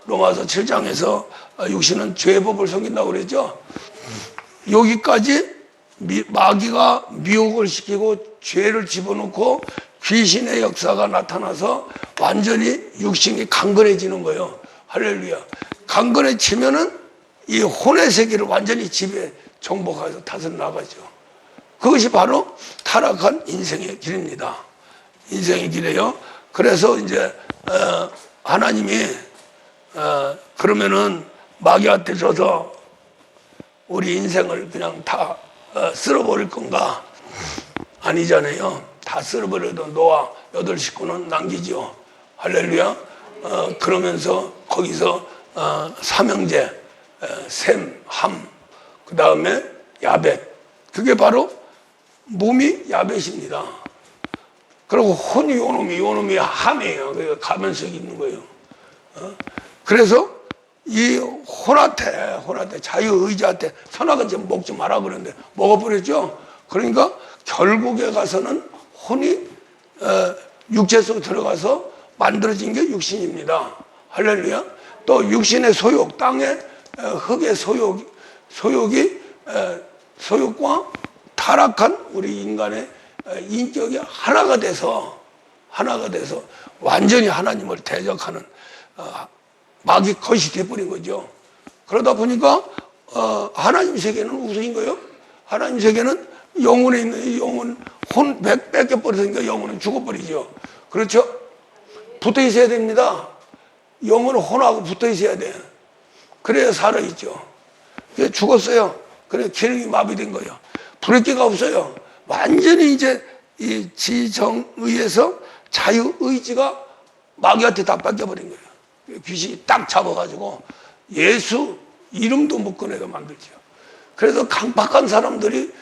로마서 7장에서 육신은 죄법을 섬긴다고 그랬죠. 여기까지 마귀가 미혹을 시키고 죄를 집어넣고 귀신의 역사가 나타나서 완전히 육신이 강건해지는 거예요. 할렐루야. 강건해지면은 이 혼의 세계를 완전히 지배 정복해서 다스려 나가죠. 그것이 바로 타락한 인생의 길입니다. 인생의 길이에요. 그래서 이제 하나님이 그러면은 마귀한테 져서 우리 인생을 그냥 다 쓸어버릴 건가? 아니잖아요. 다 쓸어버려도 노아 8식구는 남기죠. 할렐루야. 그러면서 거기서 삼형제 셈, 함, 그 다음에 야벳. 그게 바로 몸이 야벳입니다. 그리고 혼이 요놈이 함이에요. 그 가면석이 있는 거예요. 그래서 이 혼한테 자유의지한테 선악은 좀 먹지 마라 그러는데 먹어버렸죠. 그러니까 결국에 가서는 혼이 육체 속에 들어가서 만들어진 게 육신입니다. 할렐루야. 또 육신의 소욕, 땅의 흙의 소욕과 타락한 우리 인간의 인격이 하나가 돼서 완전히 하나님을 대적하는 마귀 것이 돼버린 거죠. 그러다 보니까 하나님 세계는 우스인 거예요. 하나님 세계는 영혼에 있는 영혼 혼 뺏겨버리니까 영혼은 죽어버리죠. 그렇죠? 붙어 있어야 됩니다. 영혼은 혼하고 붙어 있어야 돼. 그래야 살아있죠. 그래 죽었어요. 그래 기능이 마비된 거예요. 불의기가 없어요. 완전히 이제 이 지정의에서 자유의지가 마귀한테 다 뺏겨버린 거예요. 귀신이 딱 잡아가지고 예수 이름도 못 꺼내게 만들죠. 그래서 강박한 사람들이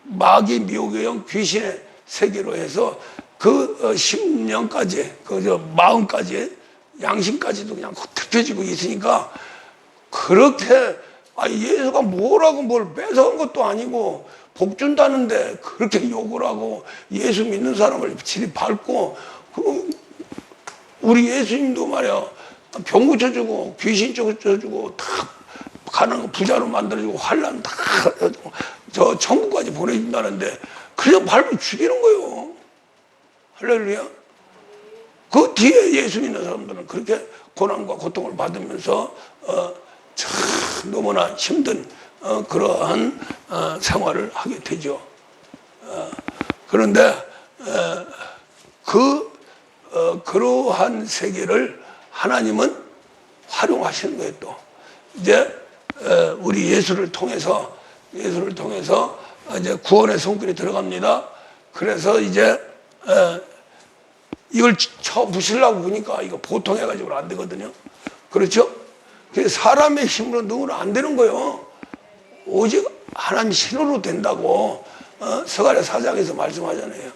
마귀 미혹의 영 귀신의 세계로 해서 그 심령까지 마음까지 양심까지도 그냥 흩어지고 있으니까 그렇게 예수가 뭐라고 뭘 뺏어온 것도 아니고 복 준다는데 그렇게 욕을 하고 예수 믿는 사람을 질이 밟고 우리 예수님도 말이야 병 고쳐주고 귀신 쫓아주고 다 가는 거 부자로 만들어주고 환란 다 저 천국까지 보내준다는데 그냥 밟고 죽이는 거예요. 할렐루야. 그 뒤에 예수 믿는 사람들은 그렇게 고난과 고통을 받으면서 참 너무나 힘든 그러한 생활을 하게 되죠. 그런데 그러한 세계를 하나님은 활용하시는 거예요. 또 이제 우리 예수를 통해서 이제 구원의 손길이 들어갑니다. 그래서 이제 이걸 쳐 부시려고 보니까 이거 보통 해가지고는 안 되거든요. 그렇죠? 사람의 힘으로 누구는 안 되는 거예요. 오직 하나님 신으로 된다고 스가랴 4장에서 말씀하잖아요.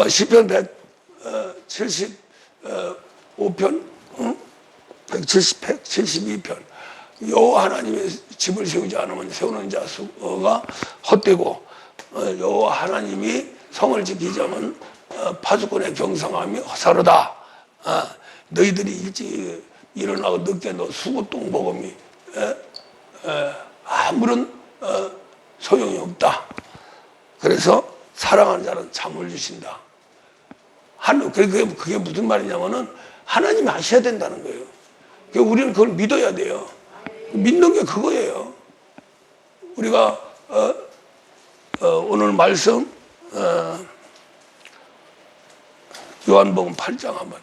시편 175편, 172편. 여호와 하나님의 집을 세우지 않으면 세우는 자 수가 헛되고 여호와 하나님이 성을 지키지 않으면 파수꾼의 경성함이 허사로다. 너희들이 일찍 일어나고 늦게 너 수고똥 먹음이 아무런 소용이 없다. 그래서 사랑하는 자는 잠을 주신다. 그게 무슨 말이냐면은 하나님이 하셔야 된다는 거예요. 우리는 그걸 믿어야 돼요. 믿는 게 그거예요. 우리가 오늘 말씀 요한복음 8장 한번.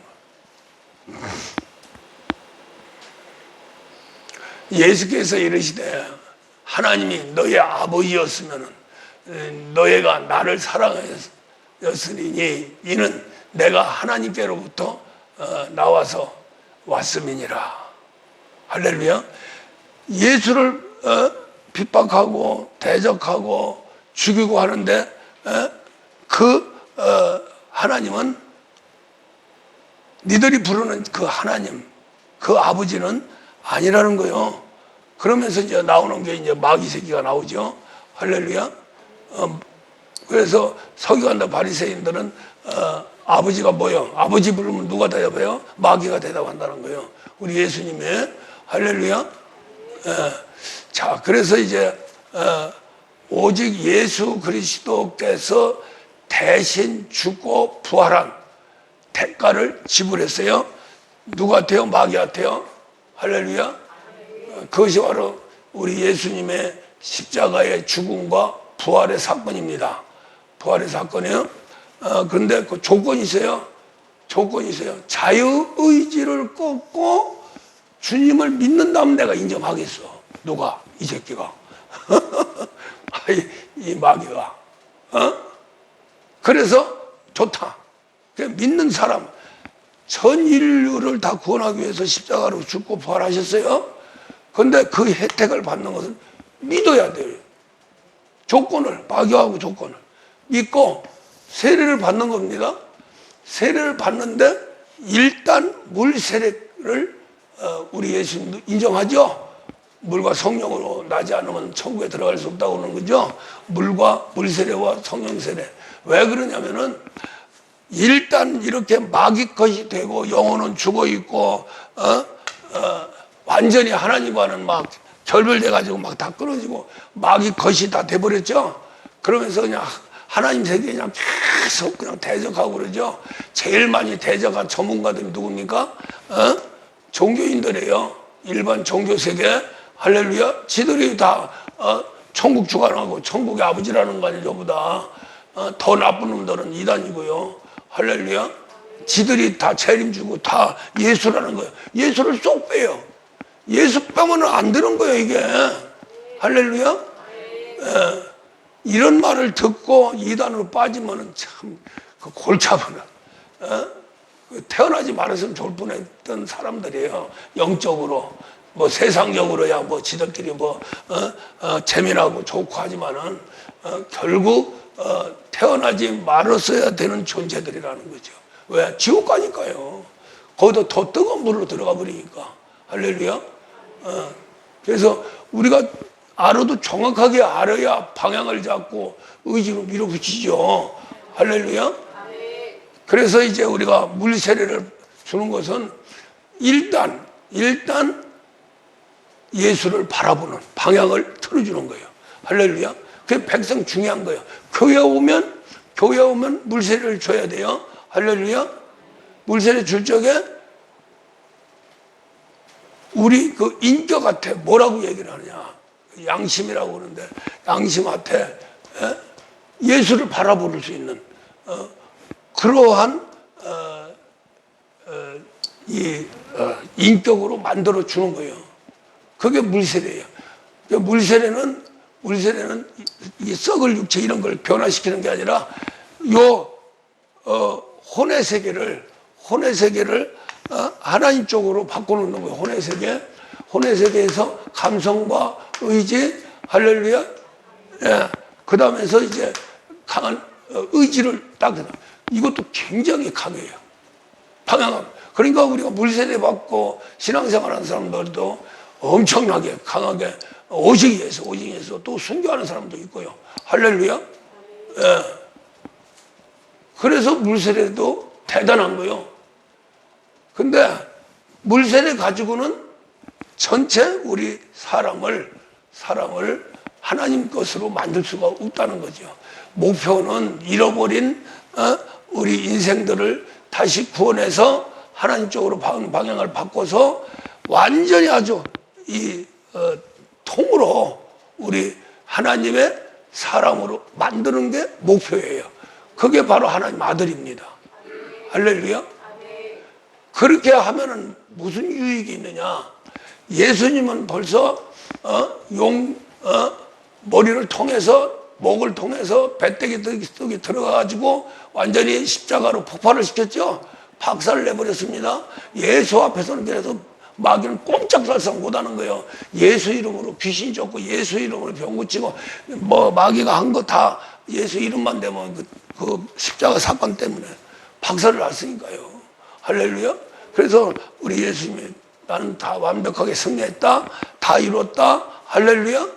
예수께서 이르시되 하나님이 너의 아버지였으면 너희가 나를 사랑하였으니 이는 내가 하나님께로부터 나와서 왔음이니라. 할렐루야. 예수를 핍박하고 대적하고 죽이고 하는데 하나님은 니들이 부르는 그 하나님, 그 아버지는 아니라는 거예요. 그러면서 이제 나오는 게 이제 마귀 새끼가 나오죠. 할렐루야. 그래서 서기관들 바리새인들은 아버지가 뭐요? 아버지 부르면 누가 대답해요? 마귀가 대답한다는 거예요. 우리 예수님의 할렐루야. 자, 그래서 이제 오직 예수 그리스도께서 대신 죽고 부활한 대가를 지불했어요. 누구한테요? 마귀한테요? 할렐루야. 그것이 바로 우리 예수님의 십자가의 죽음과 부활의 사건입니다. 부활의 사건이요. 그런데 그 조건이 있어요. 조건이 있어요. 자유의지를 꺾고 주님을 믿는다면 내가 인정하겠어. 누가? 이 새끼가. 이 마귀가. 그래서 좋다. 믿는 사람, 전 인류를 다 구원하기 위해서 십자가로 죽고 부활하셨어요. 그런데 그 혜택을 받는 것은 믿어야 돼요. 조건을, 마귀하고 조건을 믿고 세례를 받는 겁니다. 세례를 받는데 일단 물 세례를 우리 예수님도 인정하죠. 물과 성령으로 나지 않으면 천국에 들어갈 수 없다고 하는 거죠. 물 세례와 성령 세례. 왜 그러냐면은 일단 이렇게 마귀 것이 되고 영혼은 죽어 있고 완전히 하나님과는 막 결별돼 가지고 막 다 끊어지고 마귀 것이 다 돼버렸죠. 그러면서 그냥 하나님 세계에 그냥 계속 그냥 대적하고 그러죠. 제일 많이 대적한 전문가들이 누굽니까? 종교인들이에요. 일반 종교 세계. 할렐루야. 지들이 다 천국 주관하고 천국의 아버지라는 거 아니죠. 보다 더 나쁜 놈들은 이단이고요. 할렐루야. 지들이 다 책임지고 다 예수라는 거예요. 예수를 쏙 빼요. 예수 빼면 안 되는 거예요, 이게. 할렐루야. 이런 말을 듣고 이단으로 빠지면 참 골치 아프나. 태어나지 말았으면 좋을 뻔했던 사람들이에요. 영적으로. 뭐 세상적으로야 뭐 지들끼리 재미나고 좋고 하지만은 결국 태어나지 말았어야 되는 존재들이라는 거죠. 왜? 지옥 가니까요. 거기다 더 뜨거운 물로 들어가 버리니까. 할렐루야. 그래서 우리가 알아도 정확하게 알아야 방향을 잡고 의지로 밀어붙이죠. 할렐루야. 그래서 이제 우리가 물 세례를 주는 것은 일단 예수를 바라보는 방향을 틀어주는 거예요. 할렐루야. 그게 백성 중요한 거예요. 교회 오면 물세례를 줘야 돼요. 할렐루야. 물세례 줄 적에 우리 그 인격한테 뭐라고 얘기를 하느냐. 양심이라고 그러는데 양심한테 예수를 바라볼 수 있는 그러한 인격으로 만들어 주는 거예요. 그게 물세례예요. 물세례는 이 썩을 육체 이런 걸 변화시키는 게 아니라 혼의 세계를 하나님 쪽으로 바꿔놓는 거예요. 혼의 세계에서 감성과 의지, 할렐루야. 그 다음에서 이제 강한 의지를 딱 이것도 굉장히 강해요. 방향은. 그러니까 우리가 물세례 받고 신앙생활하는 사람들도 엄청나게 강하게 오직에서 또 순교하는 사람도 있고요. 할렐루야. 예. 그래서 물세례도 대단한 거요. 근데 물세례 가지고는 전체 우리 사람을 하나님 것으로 만들 수가 없다는 거죠. 목표는 잃어버린 우리 인생들을 다시 구원해서 하나님 쪽으로 방향을 바꿔서 완전히 아주 이 통으로 우리 하나님의 사람으로 만드는 게 목표예요. 그게 바로 하나님 아들입니다. 할렐루야. 그렇게 하면은 무슨 유익이 있느냐? 예수님은 벌써 머리를 통해서 목을 통해서 배때기 속에 들어가가지고 완전히 십자가로 폭발을 시켰죠. 박살을 내버렸습니다. 예수 앞에서는 그래서 마귀는 꼼짝달싹 못하는 거예요. 예수 이름으로 귀신이 쫓고 예수 이름으로 병 고치고 뭐 마귀가 한 거 다 예수 이름만 되면 그 십자가 사건 때문에 박살을 났으니까요. 할렐루야. 그래서 우리 예수님이 나는 다 완벽하게 승리했다, 다 이뤘다. 할렐루야.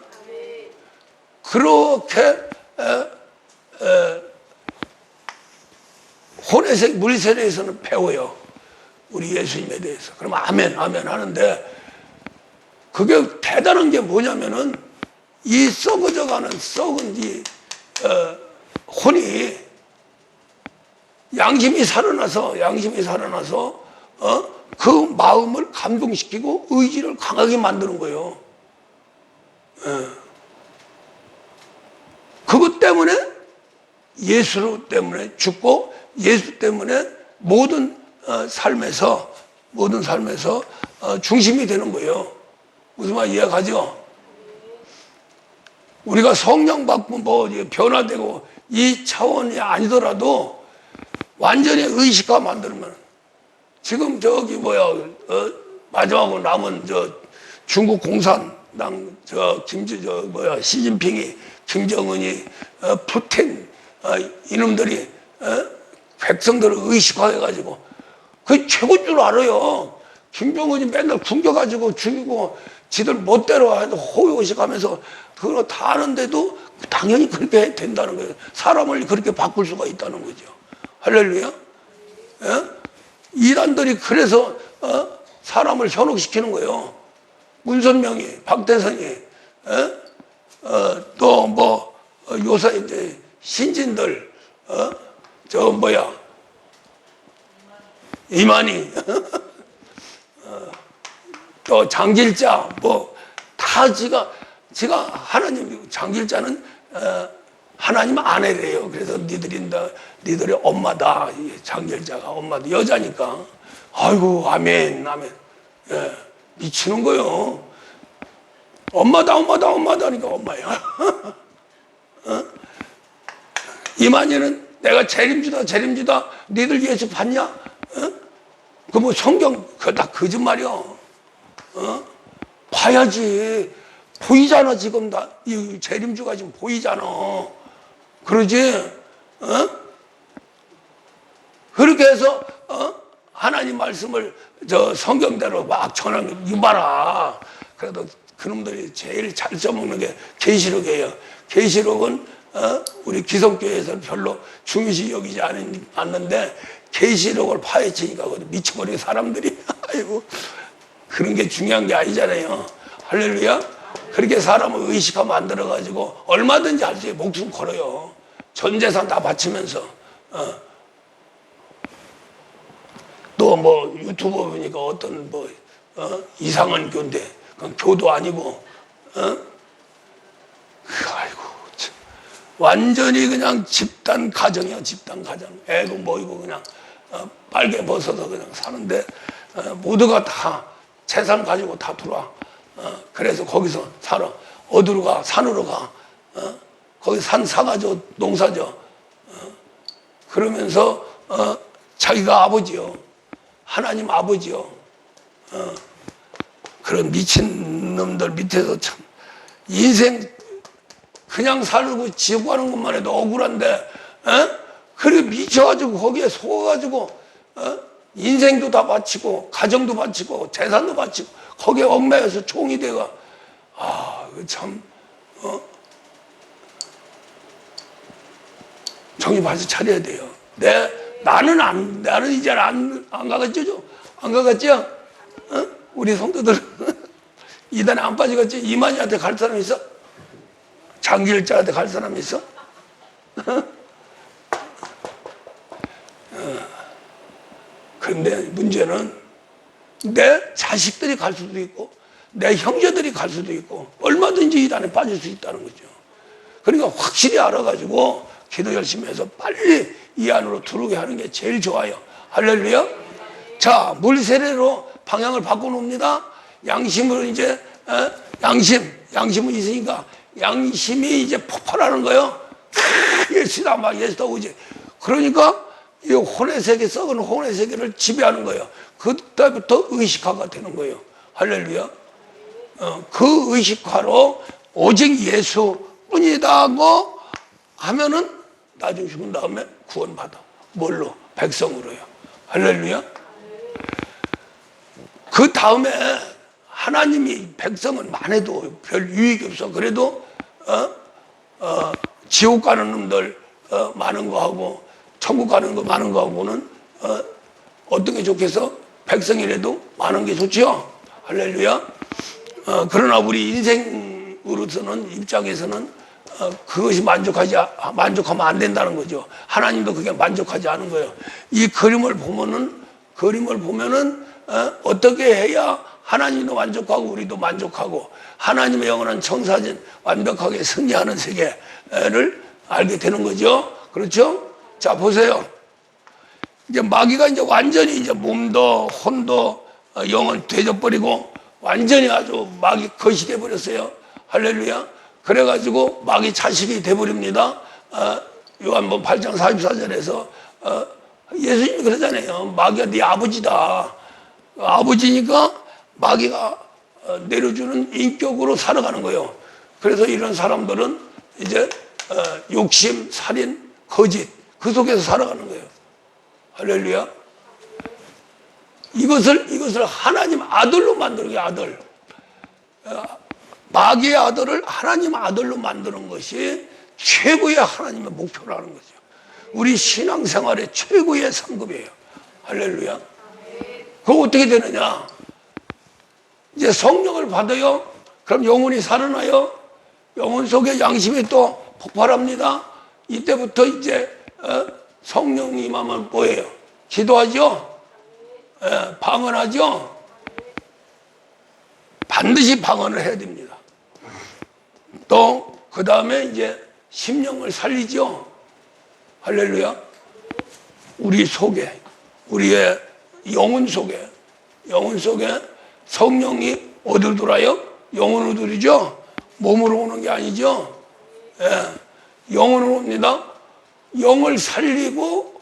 그렇게 혼외색 물세례에서는 배워요. 우리 예수님에 대해서. 그럼 아멘 하는데 그게 대단한 게 뭐냐면은 이 썩어져가는 썩은 이 혼이 양심이 살아나서 그 마음을 감동시키고 의지를 강하게 만드는 거예요. 그것 때문에 예수 때문에 죽고 예수 때문에 모든 삶에서 중심이 되는 거예요. 무슨 말 이해가죠? 우리가 성령 받고 뭐 변화되고 이 차원이 아니더라도 완전히 의식화 만들면 지금 저기 마지막으로 남은 중국 공산당 시진핑이 김정은이 푸틴 이놈들이 백성들을 의식화해가지고 그게 최고인 줄 알아요. 김정은이 맨날 굶겨가지고 죽이고 지들 멋대로 호의호식하면서 그거 다 아는데도 당연히 그렇게 된다는 거예요. 사람을 그렇게 바꿀 수가 있다는 거죠. 할렐루야. 이단들이 그래서 사람을 현혹시키는 거예요. 문선명이, 박대선이, 또 뭐 요새 이제 신진들, 이만희, 또 장길자, 뭐 다 지가 하나님 장길자는 하나님 아내래요. 그래서 니들의 엄마다. 장길자가 엄마다. 여자니까. 아이고, 아멘. 예, 미치는 거요. 엄마다 하니까 엄마야. 이만희는 내가 재림주다. 니들 예수 봤냐? 그 뭐 성경, 그거 다 거짓말이야. 봐야지. 보이잖아, 지금 다. 이 재림주가 지금 보이잖아. 그러지? 그렇게 해서, 하나님 말씀을 성경대로 막 전하면, 이봐라. 그래도 그놈들이 제일 잘 써먹는 게 계시록이에요. 계시록은, 우리 기성교회에서는 별로 중요시 여기지 않는데, 계시록을 파헤치니까 미쳐버린 사람들이, 아이고, 그런 게 중요한 게 아니잖아요. 할렐루야. 그렇게 사람을 의식화 만들어가지고 얼마든지 할 수 있어요. 목숨 걸어요. 전 재산 다 바치면서. 또 뭐 유튜브 보니까 어떤 이상한 교인데, 그건 교도 아니고, 아이고, 참. 완전히 그냥 집단 가정이야, 집단 가정. 애고 뭐이고 그냥 빨개 벗어서 그냥 사는데, 모두가 다 재산 가지고 다 들어와. 그래서 거기서 살아. 어디로 가? 산으로 가. 거기 산 사가지고 농사져. 그러면서 자기가 아버지요. 하나님 아버지요. 그런 미친 놈들 밑에서 참 인생 그냥 살고 지고 하는 것만 해도 억울한데, 그렇게 미쳐가지고 거기에 속아가지고 인생도 다 바치고 가정도 바치고 재산도 바치고 거기에 얽매여서 총이 돼가 참 정신 바짝 차려야 돼요. 나는 이제 안 가겠죠? 안 가겠죠? 우리 성도들 이단에 안 빠지겠지? 이만희한테 갈 사람 있어? 장길자한테 갈 사람 있어? 그런데 문제는 내 자식들이 갈 수도 있고 내 형제들이 갈 수도 있고 얼마든지 이단에 빠질 수 있다는 거죠. 그러니까 확실히 알아가지고 기도 열심히 해서 빨리 이 안으로 들어오게 하는 게 제일 좋아요. 할렐루야. 자, 물세례로 방향을 바꿔놓습니다. 양심으로 이제 양심은 있으니까 양심이 이제 폭발하는 거예요. 예수다 막 예수다 오지. 그러니까 이 혼의 세계, 썩은 혼의 세계를 지배하는 거예요. 그때부터 의식화가 되는 거예요. 할렐루야. 그 의식화로 오직 예수뿐이다고 하면은 나중에 죽은 다음에 구원받아. 뭘로? 백성으로요. 할렐루야. 그 다음에 하나님이 백성은 많아도 별 유익이 없어. 그래도 지옥 가는 놈들 많은 거 하고 천국 가는 거 많은 거 하고는 어떤 게 좋겠어? 백성이라도 많은 게 좋죠. 할렐루야. 그러나 우리 인생으로서는 입장에서는 그것이 만족하면 안 된다는 거죠. 하나님도 그게 만족하지 않은 거예요. 이 그림을 보면은 어떻게 해야 하나님도 만족하고 우리도 만족하고 하나님의 영원한 청사진 완벽하게 승리하는 세계를 알게 되는 거죠. 그렇죠? 자, 보세요. 이제 마귀가 이제 완전히 이제 몸도 혼도 영은 되져버리고 완전히 아주 마귀 것이 돼버렸어요. 할렐루야. 그래가지고 마귀 자식이 돼버립니다. 요한복음 8장 44절에서 예수님이 그러잖아요. 마귀가 네 아버지다. 아버지니까 마귀가 내려주는 인격으로 살아가는 거예요. 그래서 이런 사람들은 이제 욕심, 살인, 거짓 그 속에서 살아가는 거예요. 할렐루야. 이것을 하나님 아들로 만드는 게 아들. 마귀의 아들을 하나님 아들로 만드는 것이 최고의 하나님의 목표라는 거죠. 우리 신앙생활의 최고의 상급이에요. 할렐루야. 그거 어떻게 되느냐? 이제 성령을 받아요. 그럼 영혼이 살아나요. 영혼 속에 양심이 또 폭발합니다. 이때부터 이제 성령이 임하면 뭐예요? 기도하죠? 방언하죠? 반드시 방언을 해야 됩니다. 또 그 다음에 이제 심령을 살리죠. 할렐루야. 우리 속에, 우리의 영혼 속에 성령이 어디로 돌아요? 영혼으로 들이죠. 몸으로 오는 게 아니죠. 영혼으로 옵니다. 영을 살리고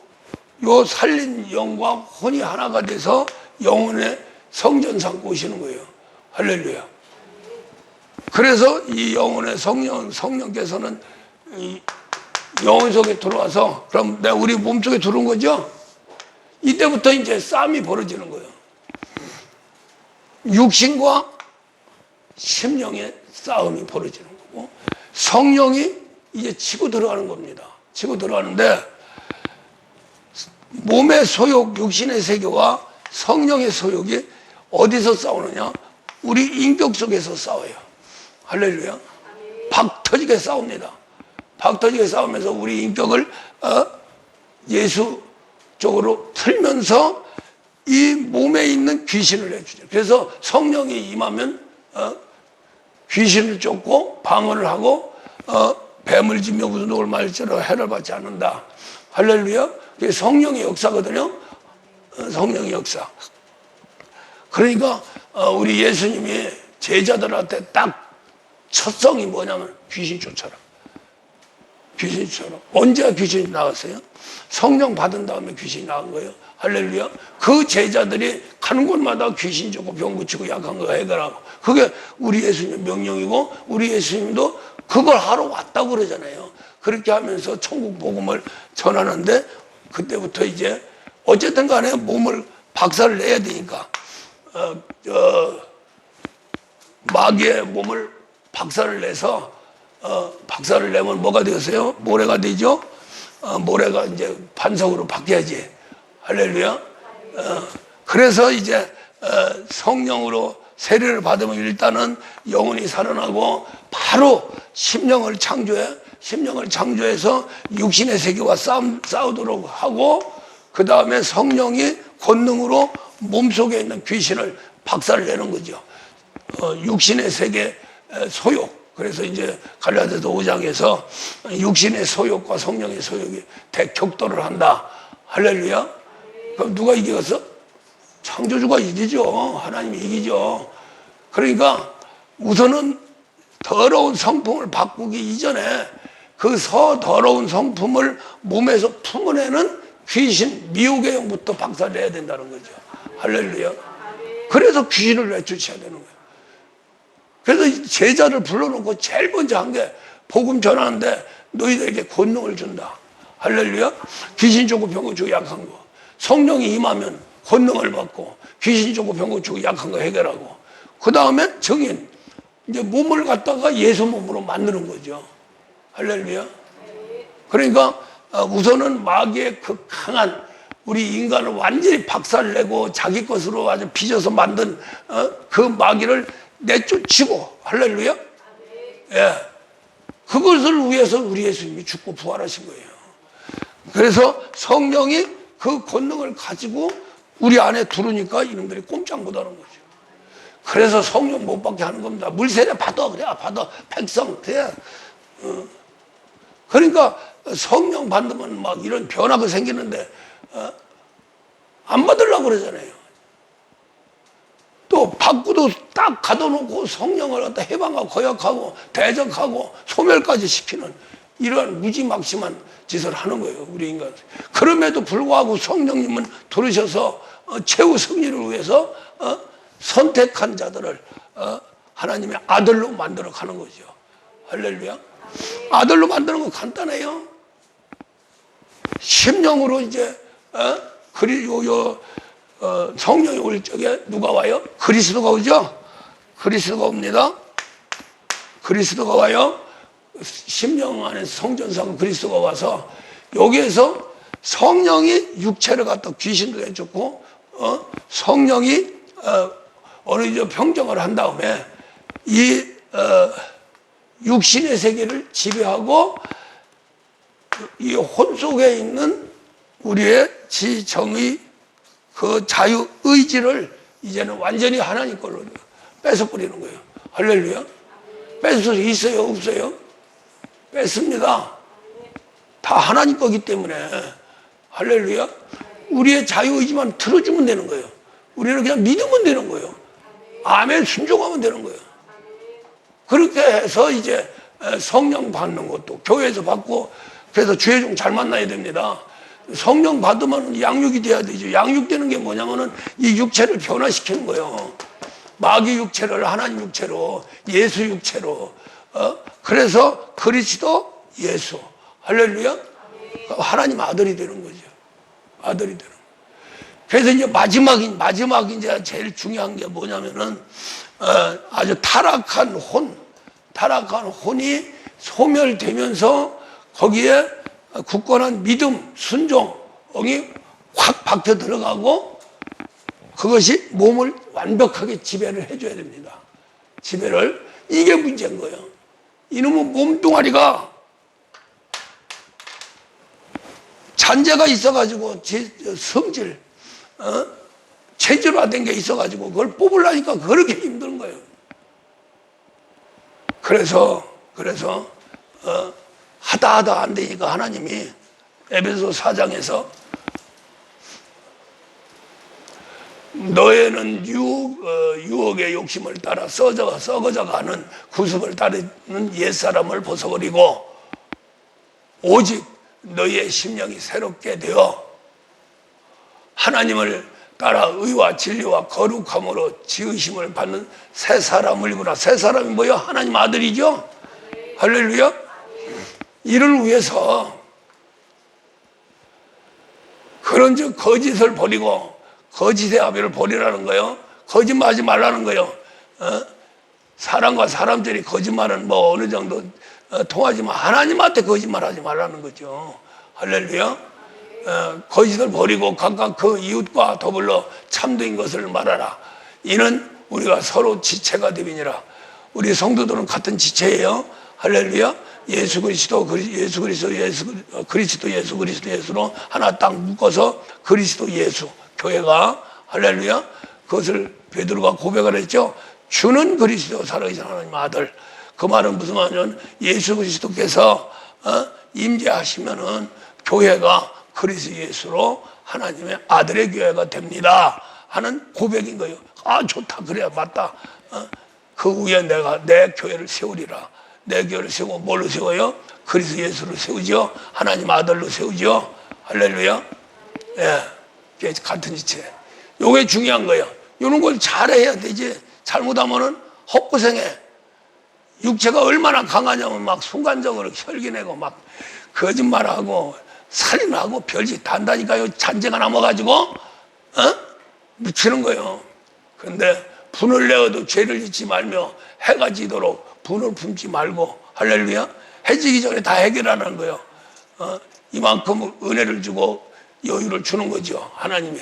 요 살린 영과 혼이 하나가 돼서 영혼의 성전 삼고 오시는 거예요. 할렐루야. 그래서 이 영혼의 성령께서는 이 영혼 속에 들어와서 그럼 우리 몸 속에 들어온 거죠? 이때부터 이제 싸움이 벌어지는 거예요. 육신과 심령의 싸움이 벌어지는 거고 성령이 이제 치고 들어가는 겁니다. 치고 들어가는데 몸의 소욕, 육신의 세계와 성령의 소욕이 어디서 싸우느냐? 우리 인격 속에서 싸워요. 할렐루야. 박 터지게 싸웁니다. 박 터지게 싸우면서 우리 인격을 예수 쪽으로 틀면서 이 몸에 있는 귀신을 내주죠. 그래서 성령이 임하면 귀신을 쫓고 방언을 하고 뱀을 지며 우두독을 말처럼 해를 받지 않는다. 할렐루야. 그게 성령의 역사거든요. 성령의 역사. 그러니까 우리 예수님이 제자들한테 딱 첫성이 뭐냐면 귀신 쫓아라. 귀신 쫓아라. 언제 귀신이 나왔어요? 성령 받은 다음에 귀신이 나온 거예요. 할렐루야. 그 제자들이 가는 곳마다 귀신 쫓고 병 고치고 약한 거 해결하고 그게 우리 예수님 명령이고 우리 예수님도 그걸 하러 왔다고 그러잖아요. 그렇게 하면서 천국 복음을 전하는데 그때부터 이제 어쨌든 간에 몸을 박살을 내야 되니까 마귀의 몸을 박살을 내서 박살을 내면 뭐가 되겠어요? 모래가 되죠. 모래가 이제 반석으로 바뀌어야지. 할렐루야. 그래서 이제 성령으로 세례를 받으면 일단은 영혼이 살아나고 바로 심령을 창조해서 육신의 세계와 싸우도록 하고, 그 다음에 성령이 권능으로 몸속에 있는 귀신을 박살내는 거죠. 육신의 세계 소욕. 그래서 이제 갈라디아서 5장에서 육신의 소욕과 성령의 소욕이 대격돌을 한다. 할렐루야. 그럼 누가 이기겠어? 창조주가 이기죠. 하나님이 이기죠. 그러니까 우선은 더러운 성품을 바꾸기 이전에 그 더러운 성품을 몸에서 품어내는 귀신, 미혹의 영부터 박살내야 된다는 거죠. 할렐루야. 그래서 귀신을 내쫓아야 되는 거예요. 그래서 제자를 불러놓고 제일 먼저 한 게 복음 전하는데 너희들에게 권능을 준다. 할렐루야. 귀신 쫓고 병고 주고 약한 거. 성령이 임하면 권능을 받고 귀신 쫓고 병고 주고 약한 거 해결하고, 그 다음에 정인, 이제 몸을 갖다가 예수 몸으로 만드는 거죠. 할렐루야. 그러니까 우선은 마귀의 그 강한 우리 인간을 완전히 박살내고 자기 것으로 아주 빚어서 만든 그 마귀를 내쫓고, 할렐루야. 예, 그것을 위해서 우리 예수님이 죽고 부활하신 거예요. 그래서 성령이 그 권능을 가지고 우리 안에 들어오니까 이놈들이 꼼짝 못하는 거죠. 그래서 성령 못 받게 하는 겁니다. 물세례 받아, 그래, 받아, 백성 돼. 그러니까 성령 받으면 막 이런 변화가 생기는데 안 받으려고 그러잖아요. 또 받고도 딱 가둬놓고 성령을 갖다 해방하고 거역하고 대적하고 소멸까지 시키는 이러한 무지막심한 짓을 하는 거예요, 우리 인간. 그럼에도 불구하고 성령님은 들으셔서 최후 승리를 위해서 선택한 자들을 하나님의 아들로 만들어 가는 거죠. 할렐루야. 아들로 만드는 건 간단해요. 심령으로 이제 그리고 성령이 올 적에 누가 와요? 그리스도가 오죠. 그리스도가 옵니다. 그리스도가 와요. 심령 안에 성전사가 그리스도가 와서 여기에서 성령이 육체를 갖다 귀신도 내쫓고 성령이 어느 이제 평정을 한 다음에 이 육신의 세계를 지배하고 이 혼 속에 있는 우리의 지정의 그 자유 의지를 이제는 완전히 하나님 걸로 뺏어버리는 거예요. 할렐루야. 뺏을 수 있어요, 없어요? 뺏습니다. 다 하나님 거기 때문에. 할렐루야. 우리의 자유 의지만 들어주면 되는 거예요. 우리는 그냥 믿으면 되는 거예요. 아멘 순종하면 되는 거예요. 그렇게 해서 이제 성령 받는 것도 교회에서 받고, 그래서 주의 종 잘 만나야 됩니다. 성령 받으면 양육이 돼야 되죠. 양육되는 게 뭐냐면은 이 육체를 변화시키는 거예요. 마귀 육체를 하나님 육체로, 예수 육체로. 그래서 그리스도, 예수. 할렐루야. 하나님 아들이 되는 거죠. 아들이 되는 거예요. 그래서 이제 마지막 이제 제일 중요한 게 뭐냐면은 아주 타락한 혼이 소멸되면서 거기에 굳건한 믿음, 순종이 확 박혀 들어가고, 그것이 몸을 완벽하게 지배를 해줘야 됩니다. 지배를. 이게 문제인 거예요. 이놈의 몸뚱아리가 잔재가 있어가지고 성질, 체질화된 게 있어가지고 그걸 뽑으려니까 그렇게 힘든 거예요. 그래서 하다 안 되니까 하나님이 에베소 4장에서 너희는 유혹의 욕심을 따라 썩어져가는 구습을 따르는 옛사람을 벗어버리고 오직 너희의 심령이 새롭게 되어 하나님을 따라 의와 진리와 거룩함으로 지으심을 받는 새 사람을 입으라. 새 사람이 뭐예요? 하나님 아들이죠. 할렐루야. 이를 위해서 그런즉 거짓을 버리고 거짓의 아비를 버리라는 거예요. 거짓말하지 말라는 거예요. 사람과 사람들이 거짓말은 뭐 어느 정도 통하지만 하나님한테 거짓말하지 말라는 거죠. 할렐루야. 거짓을 버리고 각각 그 이웃과 더불어 참된 것을 말하라. 이는 우리가 서로 지체가 되니라. 우리 성도들은 같은 지체예요. 할렐루야. 예수 그리스도로 하나 딱 묶어서 그리스도 예수 교회가, 할렐루야. 그것을 베드로가 고백을 했죠. 주는 그리스도 살아계신 하나님 아들. 그 말은 무슨 말이냐면 예수 그리스도께서 임재하시면은 교회가 그리스도 예수로 하나님의 아들의 교회가 됩니다 하는 고백인 거예요. 아, 좋다. 그래야 맞다. 그 위에 내가 내 교회를 세우리라. 내 교회를 세우고 뭘로 세워요? 그리스도 예수를 세우죠. 하나님 아들로 세우죠. 할렐루야. 예, 같은 지체. 요게 중요한 거예요. 이런 걸 잘해야 되지. 잘못하면은 헛고생해. 육체가 얼마나 강하냐면 막 순간적으로 혈기내고 막 거짓말하고 살인하고 별짓 다 한다니까요. 잔재가 남아가지고 묻히는 거예요. 그런데 분을 내어도 죄를 짓지 말며 해가 지도록 분을 품지 말고, 할렐루야. 해 지기 전에 다 해결하는 거예요. 이만큼 은혜를 주고 여유를 주는 거죠. 하나님이.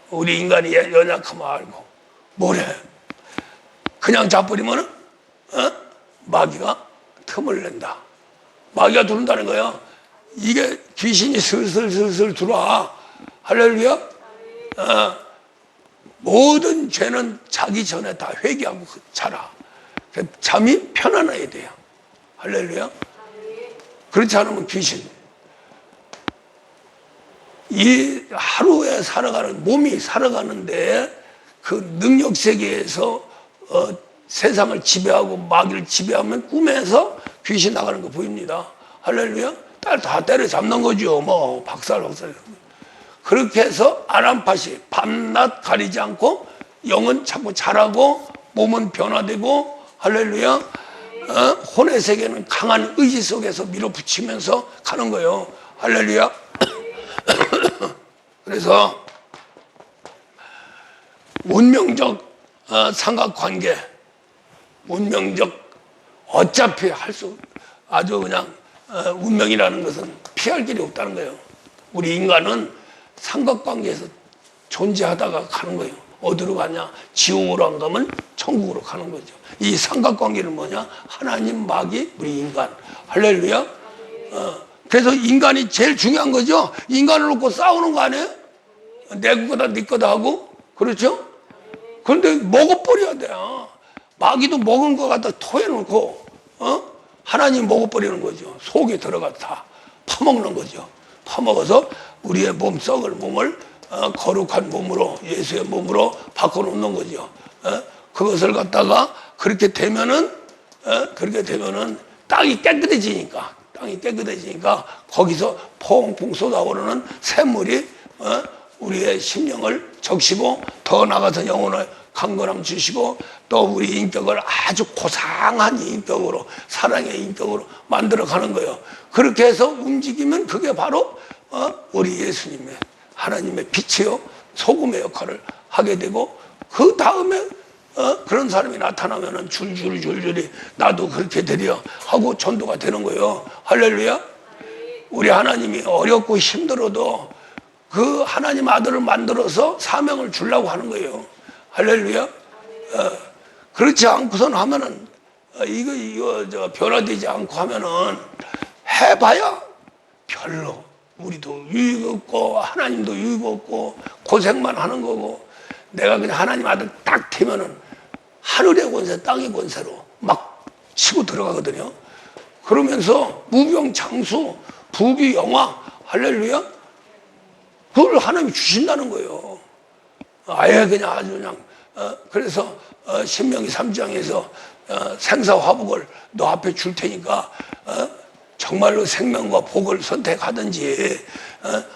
우리 인간이 연약함을 알고 뭐래? 그냥 잡버리면 마귀가 틈을 낸다. 마귀가 들어온다는 거예요. 이게 귀신이 슬슬 들어와. 할렐루야. 모든 죄는 자기 전에 다 회개하고 자라. 잠이 편안해야 돼요. 할렐루야. 그렇지 않으면 귀신. 이 하루에 살아가는 몸이 살아가는데 그 능력 세계에서 세상을 지배하고 마귀를 지배하면 꿈에서 귀신 나가는 거 보입니다. 할렐루야. 다 때려잡는 거죠. 뭐 박살. 그렇게 해서 아람팟이 밤낮 가리지 않고 영은 자꾸 자라고 몸은 변화되고, 할렐루야. 혼의 세계는 강한 의지 속에서 밀어붙이면서 가는 거예요. 할렐루야. 그래서 운명적 삼각관계, 운명적 어차피 할 수 아주 그냥 운명이라는 것은 피할 길이 없다는 거예요. 우리 인간은 삼각관계에서 존재하다가 가는 거예요. 어디로 가냐? 지옥으로 안 가면 천국으로 가는 거죠. 이 삼각관계는 뭐냐? 하나님, 마귀, 우리 인간. 할렐루야. 그래서 인간이 제일 중요한 거죠. 인간을 놓고 싸우는 거 아니에요? 내 거다 네 거다 하고. 그렇죠? 그런데 먹어버려야 돼요. 마귀도 먹은 거 갖다 토해놓고 하나님 먹어버리는 거죠. 속에 들어가 다 파먹는 거죠. 파먹어서 우리의 몸 썩을 몸을 거룩한 몸으로, 예수의 몸으로 바꿔놓는 거죠. 그것을 갖다가 그렇게 되면은 땅이 깨끗해지니까 거기서 퐁퐁 쏟아오르는 샘물이 우리의 심령을 적시고 더 나아가서 영혼을 강건함 주시고 또 우리 인격을 아주 고상한 인격으로, 사랑의 인격으로 만들어 가는 거예요. 그렇게 해서 움직이면 그게 바로 우리 예수님의, 하나님의 빛이요 소금의 역할을 하게 되고, 그 다음에 그런 사람이 나타나면은 줄줄이 나도 그렇게 되려 하고 전도가 되는 거예요. 할렐루야. 우리 하나님이 어렵고 힘들어도 그 하나님 아들을 만들어서 사명을 주려고 하는 거예요. 할렐루야. 그렇지 않고선 하면은 이거 변화되지 않고 하면은 해봐야 별로 우리도 유익 없고 하나님도 유익 없고 고생만 하는 거고, 내가 그냥 하나님 아들 딱 되면은 하늘의 권세, 땅의 권세로 막 치고 들어가거든요. 그러면서 무병장수, 부귀영화, 할렐루야. 그걸 하나님이 주신다는 거예요. 아예 그냥 아주 그냥 그래서 신명기 3장에서 생사화복을 너 앞에 줄 테니까 정말로 생명과 복을 선택하든지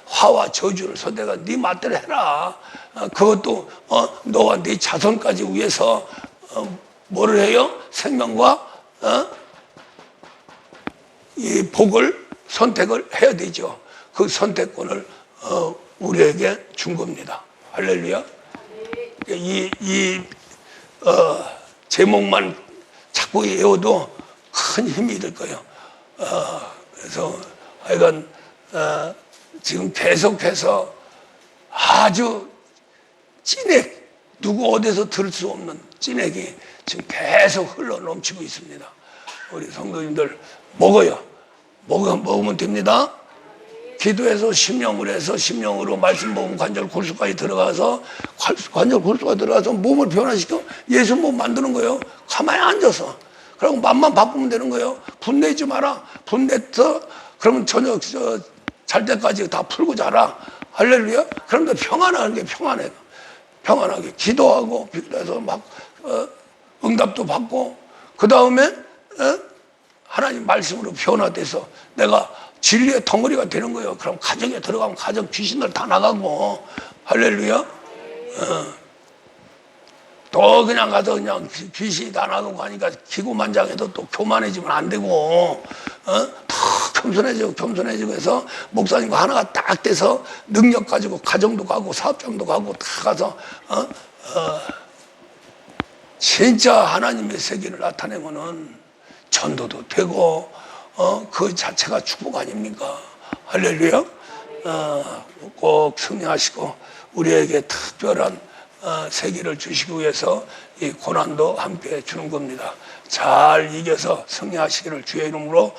화와 저주를 선택하든지 네 맛대로 해라. 그것도 너와 네 자손까지 위해서 뭐를 해요? 생명과 이 복을 선택을 해야 되죠. 그 선택권을 우리에게 준 겁니다. 할렐루야. 이 제목만 자꾸 외워도 큰 힘이 될 거예요. 그래서 하여간 지금 계속해서 아주 찐액, 누구 어디서 들을 수 없는 찐액이 지금 계속 흘러 넘치고 있습니다. 우리 성도님들 먹어요. 먹으면 됩니다. 기도해서 심령으로 해서 심령으로 말씀 먹으면 관절 골수까지 들어가서 관절 골수까지 들어가서 몸을 변화시켜 예수 몸 만드는 거예요. 가만히 앉아서. 그리고 맘만 바꾸면 되는 거예요. 분내지 마라. 분내서 그러면 저녁 잘 때까지 다 풀고 자라. 할렐루야. 그런데 평안한 게 평안해요. 평안하게 기도하고 그래서 막 응답도 받고 그 다음에 하나님 말씀으로 변화돼서 내가 진리의 덩어리가 되는 거예요. 그럼 가정에 들어가면 가정 귀신들 다 나가고 할렐루야. 또 그냥 가서 그냥 귀신이 다 나가고 하니까 기고만장해도 또 교만해지면 안 되고 더 겸손해지고 해서 목사님과 하나가 딱 돼서 능력 가지고 가정도 가고 사업장도 가고 다 가서 진짜 하나님의 세계를 나타내면은 전도도 되고 그 자체가 축복 아닙니까? 할렐루야. 꼭 승리하시고 우리에게 특별한 세계를 주시기 위해서 이 고난도 함께 주는 겁니다. 잘 이겨서 승리하시기를 주의 이름으로